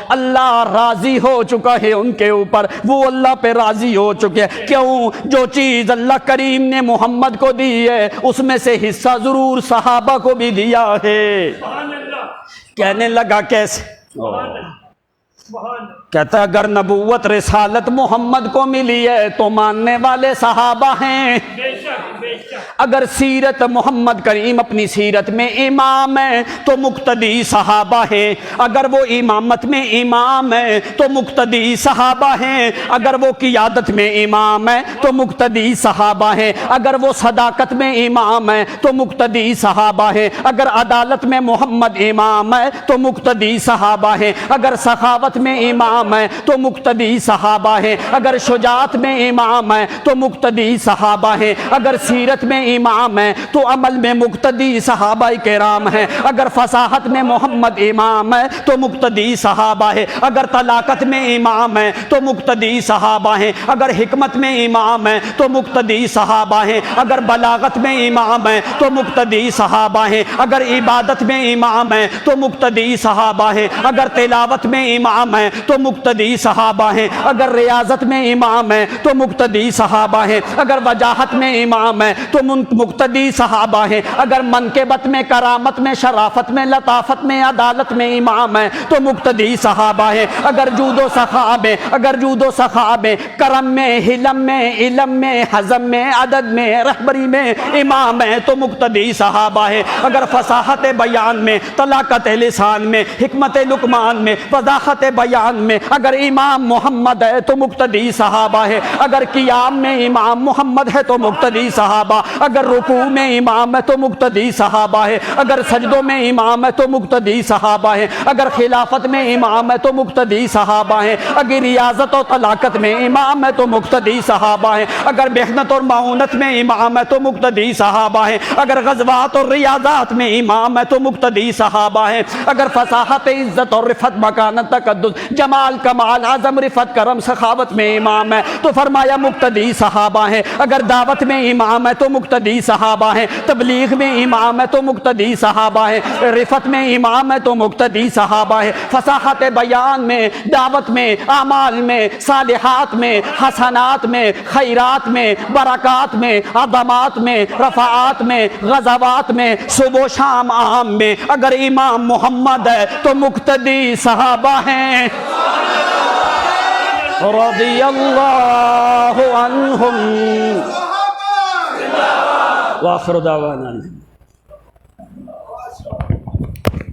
اللہ راضی ہو چکا ہے ان کے اوپر، وہ اللہ پہ راضی ہو چکے ہیں۔ کیوں؟ جو چیز اللہ کریم نے محمد کو دی ہے اس میں سے حصہ ضرور صحابہ کو بھی دیا ہے۔ سبحان اللہ، کہنے لگا کیسے؟ سبحان اللہ، سبحان اللہ۔ کہتا ہے اگر نبوت رسالت محمد کو ملی ہے تو ماننے والے صحابہ ہیں، بے شک، بے شک۔ اگر سیرت محمد کریم اپنی سیرت میں امام ہے تو مقتدی صحابہ ہیں، اگر وہ امامت میں امام ہے تو مقتدی صحابہ ہیں، اگر وہ قیادت میں امام ہے تو مقتدی صحابہ ہیں، اگر وہ صداقت میں امام ہے تو مقتدی صحابہ ہیں، اگر عدالت میں محمد امام ہے تو مقتدی صحابہ ہیں، اگر سخاوت میں امام ہے تو مقتدی صحابہ ہیں، اگر شجاعت میں امام ہے تو مقتدی صحابہ ہیں، اگر سیرت میں امام ہے تو عمل میں مقتدی صحابہ کرام ہیں، اگر فصاحت میں محمد امام ہے تو مقتدی صحابہ ہے، اگر طلاقت میں امام ہے تو مقتدی صحابہ ہیں، اگر حکمت میں امام ہے تو مقتدی صحابہ ہیں، اگر بلاغت میں امام ہے تو مقتدی صحابہ ہیں، اگر عبادت میں امام ہے تو مقتدی صحابہ ہیں، اگر تلاوت میں امام ہے تو مقتدی صحابہ ہیں، اگر ریاضت میں امام ہے تو مقتدی صحابہ ہیں، اگر وجاہت میں امام ہے تو مقتدی صحابہ ہیں، اگر منقبت میں، کرامت میں، شرافت میں، لطافت میں، عدالت میں امام ہے تو مقتدی صحابہ ہیں، اگر جود و سخا میں، اگر جود و سخا میں، کرم میں، حلم میں، علم میں، حزم میں، عدد میں، رہبری میں امام ہے تو مقتدی صحابہ ہیں، اگر فصاحت بیان میں، طلاقت لسان میں، حکمت لقمان میں، وضاحت بیان میں اگر امام محمد ہے تو مقتدی صحابہ ہے، اگر قیام میں امام محمد ہے تو مقتدی صحابہ، اگر رکوع میں امام ہے تو مقتدی صحابہ ہے، اگر سجدوں میں امام ہے تو مقتدی صحابہ ہے، اگر خلافت میں امام ہے تو مقتدی صحابہ ہے، اگر ریاضت اور طلاقت میں امام ہے تو مقتدی صحابہ ہے، اگر محنت اور معونت میں امام ہے تو مقتدی صحابہ ہے، اگر غزوات اور ریاضات میں امام ہے تو مقتدی صحابہ ہے، اگر فصاحت، عزت اور رفت، مکانت، تقدس، جمال، کمال، عظم، رفت، کرم، سخاوت میں امام ہے تو فرمایا مقتدی صحابہ ہیں، اگر دعوت میں امام ہے تو مقتدی صحابہ ہیں، تبلیغ میں امام ہے تو مقتدی صحابہ ہیں، رفت میں امام ہے تو مقتدی صحابہ ہیں، فصاحت بیان میں، دعوت میں، اعمال میں، صالحات میں، حسنات میں، خیرات میں، برکات میں، عظمات میں، رفعات میں، غزوات میں، صبح و شام عام میں اگر امام محمد ہے تو مقتدی صحابہ ہیں رضی اللہ عنہم۔ وآخر دعوانا